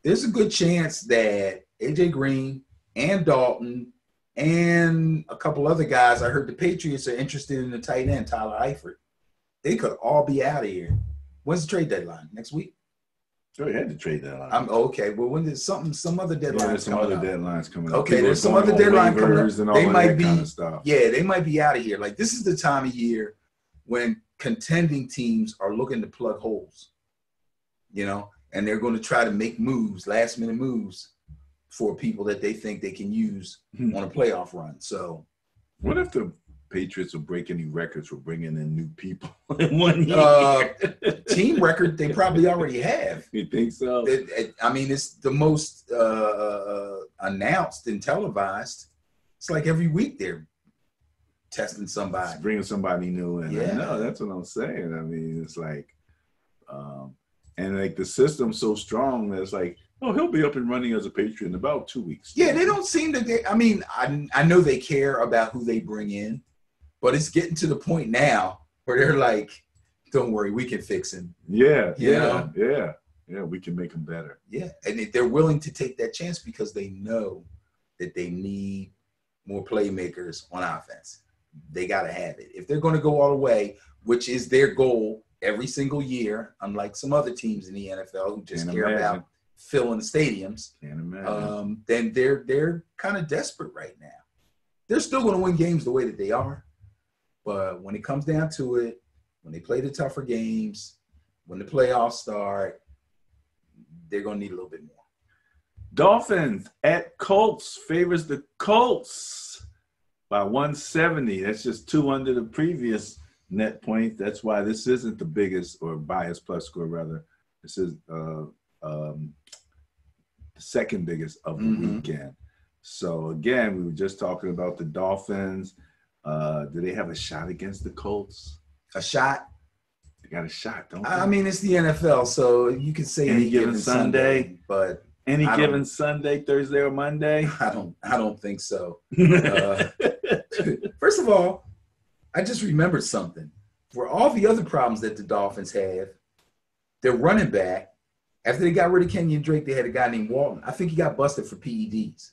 There's a good chance that AJ Green and Dalton and a couple other guys, I heard the Patriots are interested in the tight end, Tyler Eifert. They could all be out of here. When's the trade deadline? Next week? Sure, you had to trade deadline. Okay. Well, when there's some other deadlines there's some other deadlines coming up. Okay, there's some other deadline coming up. They might be, kind of stuff. Yeah, they might be out of here. Like, this is the time of year when contending teams are looking to plug holes, and they're going to try to make moves, last-minute moves for people that they think they can use on a playoff run. So, what if the Patriots will break any records for bringing in new people in 1 year? Team record, they probably already have. You think so? It's the most announced and televised. It's like every week they're testing somebody. Just bringing somebody new in. Yeah. No, that's what I'm saying. I mean, it's like, and like the system's so strong that it's like, oh, he'll be up and running as a Patriot in about 2 weeks. Yeah, they don't seem to. I know they care about who they bring in. But it's getting to the point now where they're like, don't worry, we can fix him. Yeah, we can make him better. Yeah, and they're willing to take that chance because they know that they need more playmakers on offense. They got to have it. If they're going to go all the way, which is their goal every single year, unlike some other teams in the NFL who just care about filling the stadiums, then they're kind of desperate right now. They're still going to win games the way that they are. But when it comes down to it, when they play the tougher games, when the playoffs start, they're going to need a little bit more. Dolphins at Colts favors the Colts by 170. That's just 2 under the previous net point. That's why this isn't the biggest, or bias plus score rather. This is the second biggest of the weekend. So again, we were just talking about the Dolphins. Do they have a shot against the Colts? A shot? They got a shot, don't they? I mean, it's the NFL, so you could say any given Sunday, but any given Sunday, Thursday, or Monday. I don't think so. First of all, I just remembered something. For all the other problems that the Dolphins have, their running back, after they got rid of Kenyon Drake, they had a guy named Walton. I think he got busted for PEDs.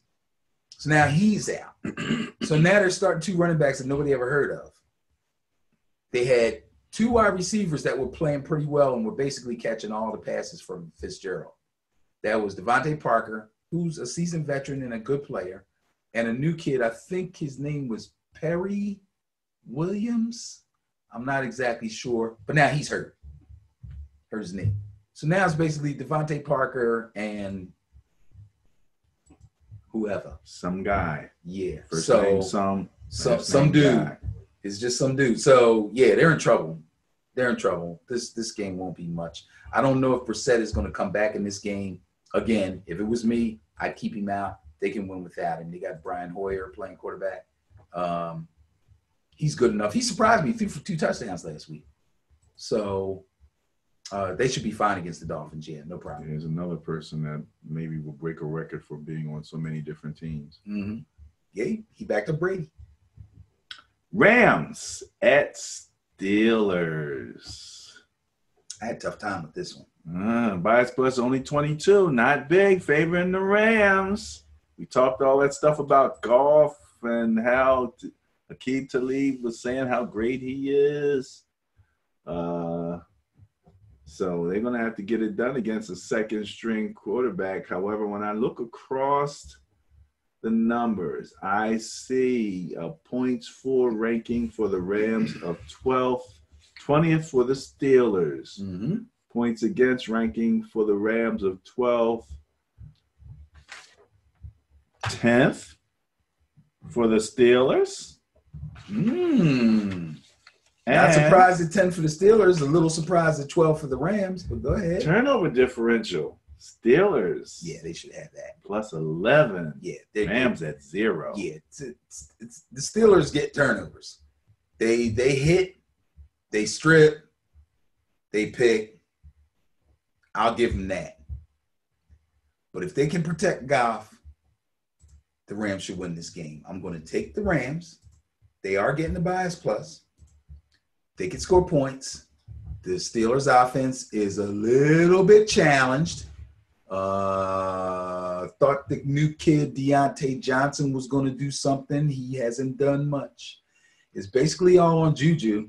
So now he's out. So now they're starting 2 running backs that nobody ever heard of. They had 2 wide receivers that were playing pretty well and were basically catching all the passes from Fitzgerald. That was Devontae Parker, who's a seasoned veteran and a good player, and a new kid. I think his name was Perry Williams. I'm not exactly sure, but now he's hurt. Hurt his knee. So now it's basically Devontae Parker and whoever. Some guy. Yeah. First name some dude. Guy. It's just some dude. So, yeah, they're in trouble. They're in trouble. This game won't be much. I don't know if Brissett is going to come back in this game. Again, if it was me, I'd keep him out. They can win without him. They got Brian Hoyer playing quarterback. He's good enough. He surprised me. He threw for 2 touchdowns last week. So they should be fine against the Dolphins. Yeah, no problem. There's another person that maybe will break a record for being on so many different teams. Mm-hmm. Yeah, he backed up Brady. Rams at Steelers. I had a tough time with this one. Bias plus only 22, not big, favoring the Rams. We talked all that stuff about Goff and how Aqib Talib was saying how great he is. So they're going to have to get it done against a second-string quarterback. However, when I look across the numbers, I see a points for ranking for the Rams of 12th, 20th for the Steelers. Mm-hmm. Points against ranking for the Rams of 12th, 10th for the Steelers. Not surprised at 10 for the Steelers. A little surprised at 12 for the Rams, but go ahead. Turnover differential. Steelers. Yeah, they should have that. Plus 11. Yeah. Rams at 0. Yeah. It's the Steelers get turnovers. They hit, they strip, they pick. I'll give them that. But if they can protect Goff, the Rams should win this game. I'm going to take the Rams. They are getting the bias plus. They can score points. The Steelers' offense is a little bit challenged. Thought the new kid, Deontay Johnson, was going to do something. He hasn't done much. It's basically all on Juju.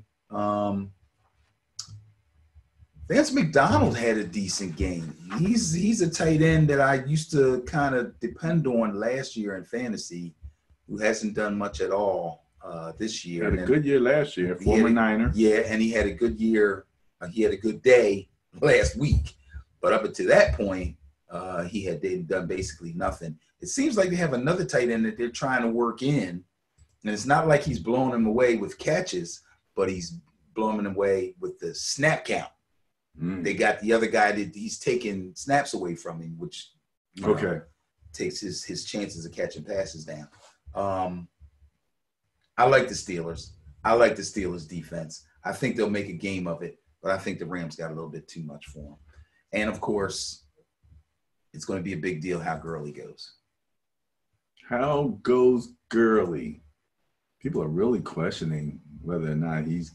Vance McDonald had a decent game. He's a tight end that I used to kind of depend on last year in fantasy, who hasn't done much at all this year. Had a good year last year, former Niner. Yeah, and he had a good year. He had a good day last week. But up until that point, they'd done basically nothing. It seems like they have another tight end that they're trying to work in. And it's not like he's blowing them away with catches, but he's blowing them away with the snap count. They got the other guy that he's taking snaps away from him, which takes his chances of catching passes down. I like the Steelers. I like the Steelers defense. I think they'll make a game of it, but I think the Rams got a little bit too much for them. And, of course, it's going to be a big deal how Gurley goes. How goes Gurley? People are really questioning whether or not he's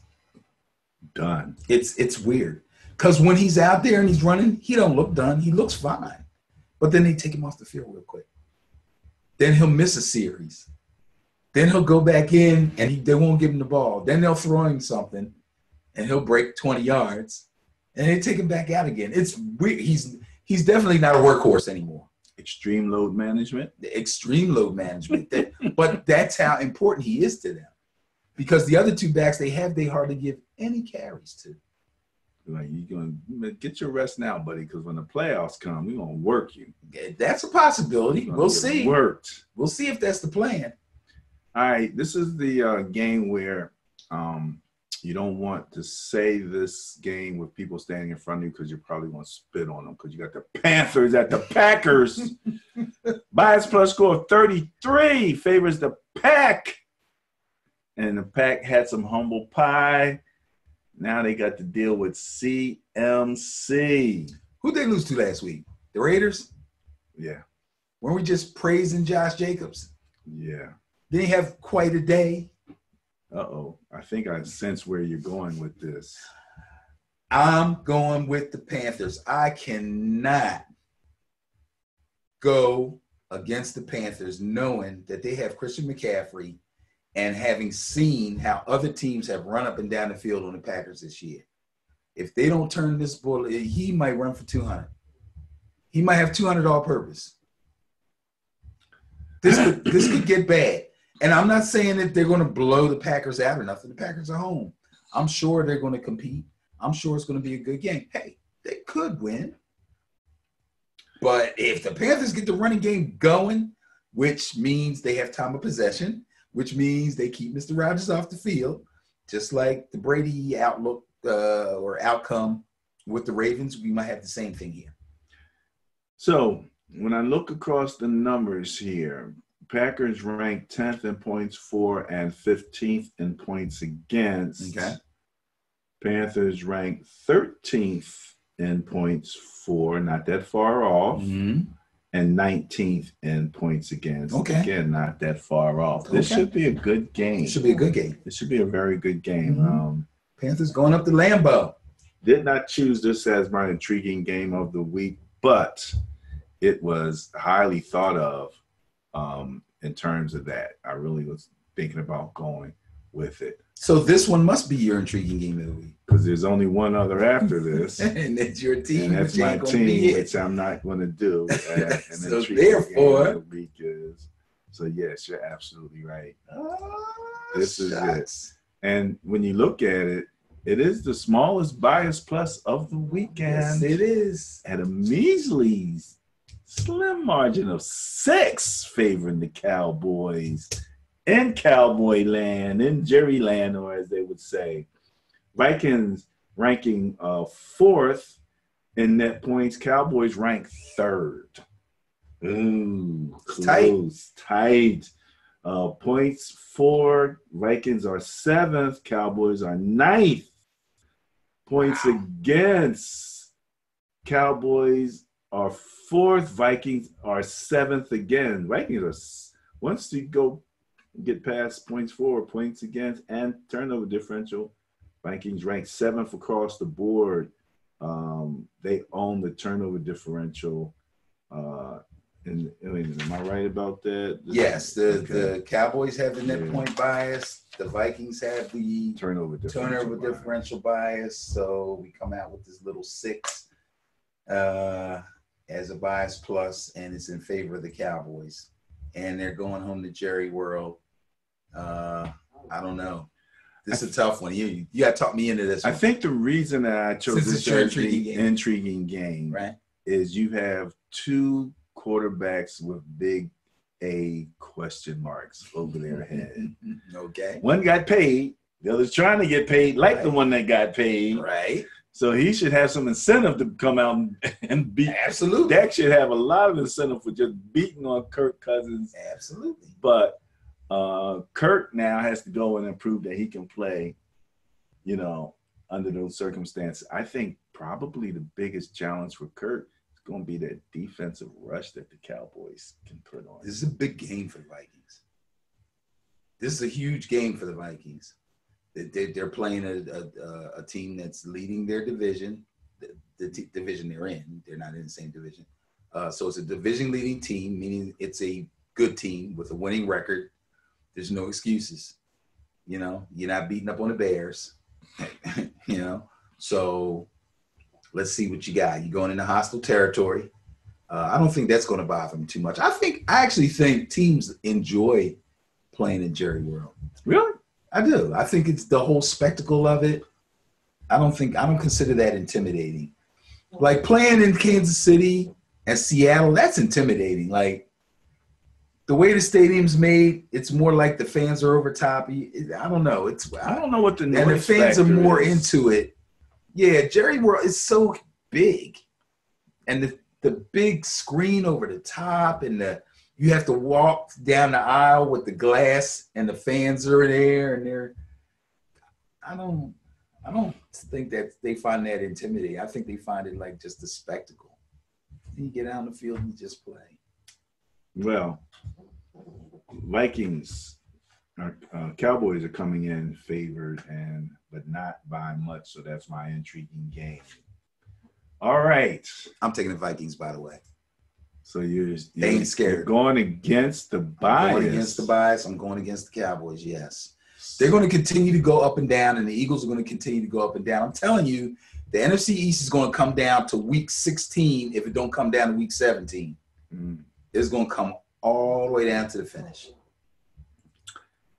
done. It's weird. Because when he's out there and he's running, he don't look done. He looks fine. But then they take him off the field real quick. Then he'll miss a series. Then he'll go back in and they won't give him the ball. Then they'll throw him something and he'll break 20 yards. And they take him back out again. It's weird. He's definitely not a workhorse anymore. Extreme load management. The extreme load management. But that's how important he is to them. Because the other two backs they hardly give any carries to. Like, you're going to get your rest now, buddy, because when the playoffs come, we're going to work you. That's a possibility. We'll see. Worked. We'll see if that's the plan. All right, this is the game where you don't want to say this game with people standing in front of you because you probably want to spit on them because you got the Panthers at the Packers. Bias plus score of 33 favors the Pack. And the Pack had some humble pie. Now they got to deal with CMC. Who'd they lose to last week? The Raiders? Yeah. Weren't we just praising Josh Jacobs? Yeah. Didn't he have quite a day? Uh-oh. I think I sense where you're going with this. I'm going with the Panthers. I cannot go against the Panthers knowing that they have Christian McCaffrey and having seen how other teams have run up and down the field on the Packers this year. If they don't turn this ball, he might run for 200. He might have 200 all-purpose. This could get bad. And I'm not saying that they're going to blow the Packers out or nothing. The Packers are home. I'm sure they're going to compete. I'm sure it's going to be a good game. Hey, they could win. But if the Panthers get the running game going, which means they have time of possession, which means they keep Mr. Rodgers off the field, just like the Brady outlook or outcome with the Ravens, we might have the same thing here. So when I look across the numbers here, Packers ranked 10th in points for and 15th in points against. Okay. Panthers ranked 13th in points for, not that far off. Mm-hmm. And 19th in points against. Okay. Again, not that far off. This should be a good game. It should be a good game. It should be a very good game. Mm-hmm. Panthers going up to Lambeau. Did not choose this as my intriguing game of the week, but it was highly thought of in terms of that. I really was thinking about going with it. So this one must be your intriguing game of the week. Because there's only one other after this. And it's your team. And that's my team, which I'm not going to do. And so therefore, game of the week is. So yes, you're absolutely right. This is it. And when you look at it, it is the smallest bias plus of the weekend. Yes, it is. At a measly, slim margin of 6 favoring the Cowboys in Cowboy land, in Jerry land, or as they would say. Vikings ranking 4th in net points. Cowboys rank 3rd. Ooh, close, tight. Points for Vikings are 7th. Cowboys are 9th. Points against Cowboys are 4th. Vikings are 7th again. Vikings are, once you go get past points for, points against, and turnover differential, Vikings ranked 7th across the board. They own the turnover differential. And am I right about that? Yes, the Cowboys have the net point bias. The Vikings have the turnover differential bias. So we come out with this little 6 as a bias plus, and it's in favor of the Cowboys. And they're going home to Jerry World. I don't know. This is a tough one. You got to talk me into this one. I think the reason that I chose this intriguing game right, is you have 2 quarterbacks with big A question marks over their head. Okay. One got paid. The other's trying to get paid like the one that got paid. Right. So he should have some incentive to come out and beat. Absolutely. Dak should have a lot of incentive for just beating on Kirk Cousins. Absolutely. But Kirk now has to go and prove that he can play, under those circumstances. I think probably the biggest challenge for Kirk is going to be that defensive rush that the Cowboys can put on. This is a big game for the Vikings. This is a huge game for the Vikings. They're playing a team that's leading their division, the division they're in. They're not in the same division. So it's a division-leading team, meaning it's a good team with a winning record. There's no excuses. You're not beating up on the Bears. So let's see what you got. You're going into hostile territory. I don't think that's going to bother them too much. I actually think teams enjoy playing in Jerry World. Really? I do. I think it's the whole spectacle of it. I don't consider that intimidating. Like playing in Kansas City and Seattle, that's intimidating. Like the way the stadium's made, it's more like the fans are over top. I don't know. I don't know what the noise and the fans are more is. into it. Yeah, Jerry World is so big, and the big screen over the top, and you have to walk down the aisle with the glass, and the fans are there, and I don't think that they find that intimidating. I think they find it like just a spectacle. You get out on the field and just play. Well, Vikings, Cowboys are coming in favored, but not by much, so that's my intriguing game. All right. I'm taking the Vikings, by the way. So you're ain't scared. You're going against the bias. I'm going against the bias. I'm going against the Cowboys, yes. They're going to continue to go up and down, and the Eagles are going to continue to go up and down. I'm telling you, the NFC East is going to come down to week 16 if it don't come down to week 17. It's going to come all the way down to the finish.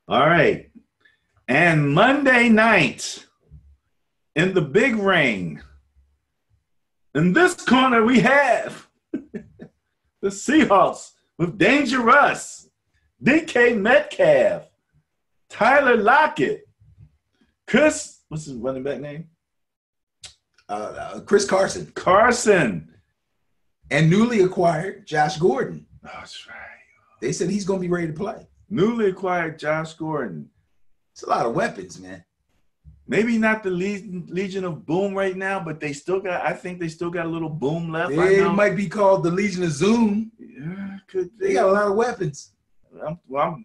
All right. And Monday night, in the big ring, in this corner we have the Seahawks with Dangerous, DK Metcalf, Tyler Lockett, what's his running back name? Chris Carson. Carson. And newly acquired Josh Gordon. Oh, that's right. They said he's going to be ready to play. Newly acquired Josh Gordon. It's a lot of weapons, man. Maybe not the Legion of Boom right now, but I think they still got a little boom left. It might be called the Legion of Zoom. Yeah, could be. They got a lot of weapons.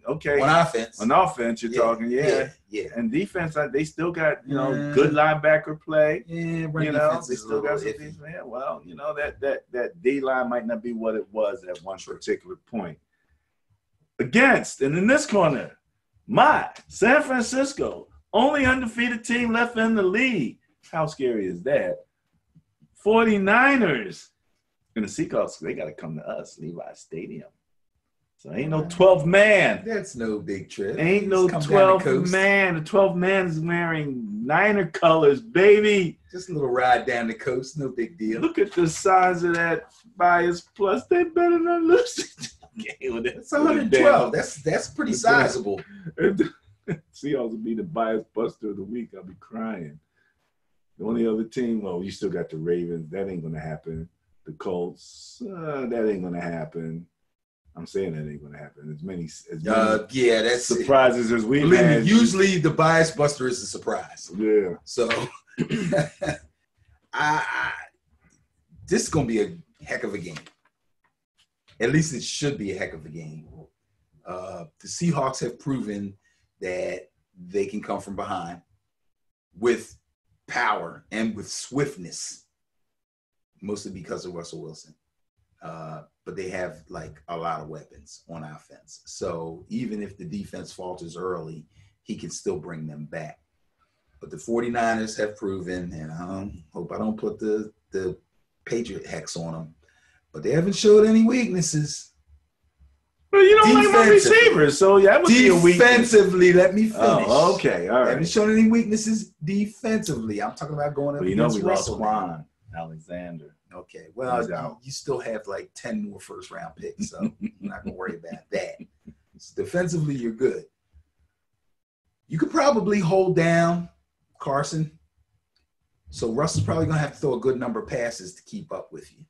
okay. On offense. On offense, you're talking, yeah. And defense, they still got, good linebacker play. Yeah, run defense they still got some defense. Yeah, well, that D-line might not be what it was at one particular point. Against, and in this corner, my San Francisco, only undefeated team left in the league. How scary is that? 49ers. And the Seahawks, they got to come to us, Levi Stadium. So ain't no 12th man. That's no big trip. Ain't no 12th man. The 12th man is wearing Niner colors, baby. Just a little ride down the coast, no big deal. Look at the size of that bias plus. They better not lose. It's 112. That's pretty sizable. Seahawks will be the bias buster of the week. I'll be crying. The only other team, you still got the Ravens. That ain't going to happen. The Colts, that ain't going to happen. I'm saying that ain't going to happen. As many that's surprises as we've Believe had. Me, usually the bias buster is a surprise. Yeah. So this is going to be a heck of a game. At least it should be a heck of a game. The Seahawks have proven that they can come from behind with power and with swiftness, mostly because of Russell Wilson. But they have a lot of weapons on offense. So even if the defense falters early, he can still bring them back. But the 49ers have proven, and I hope I don't put the Patriot hex on them, but they haven't showed any weaknesses. Well, you don't like my receivers, so that would be a weakness. Defensively, let me finish. Oh, okay, all right. Haven't shown any weaknesses defensively. I'm talking about going up against Russell. We lost Quan Alexander. Okay, well, you still have 10 more first-round picks, so I'm not going to worry about that. Defensively, you're good. You could probably hold down Carson, so Russell's probably going to have to throw a good number of passes to keep up with you.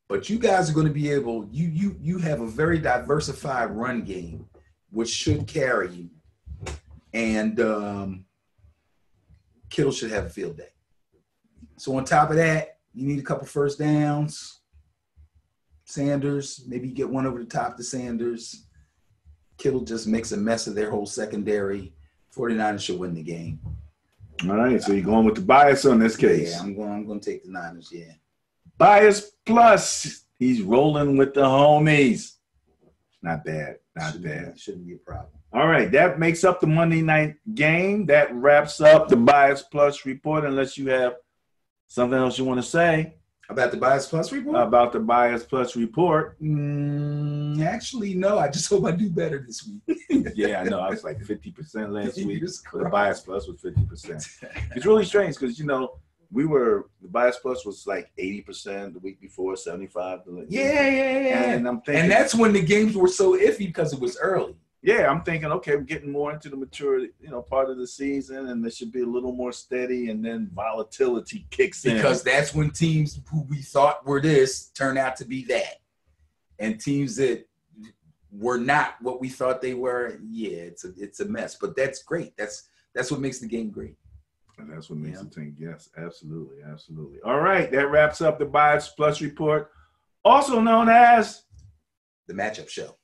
But you guys are going to be able – you have a very diversified run game, which should carry you. And Kittle should have a field day. So on top of that, you need a couple first downs. Sanders, maybe you get one over the top to Sanders. Kittle just makes a mess of their whole secondary. 49ers should win the game. All right, so you're going with the bias on this case. Yeah, I'm going to take the Niners, yeah. Bias plus. He's rolling with the homies. Not bad. Not bad. Shouldn't be a problem. All right, that makes up the Monday night game. That wraps up the Bias Plus report, unless you have something else you want to say. About the Bias Plus report? About the Bias Plus report. Actually, no. I just hope I do better this week. Yeah, I know. I was 50% last week. The Bias Plus was 50%. It's really strange because, the Bias Plus was 80% the week before, 75. Yeah. And I'm thinking, and that's when the games were so iffy because it was early. Yeah, I'm thinking, okay, we're getting more into the mature, part of the season, and there should be a little more steady, and then volatility kicks in. Because that's when teams who we thought were this turn out to be that. And teams that were not what we thought they were, it's a mess. But that's great. That's what makes the game great. And that's what makes the team. Yes, absolutely. All right, that wraps up the Bias Plus report, also known as the Matchup Show.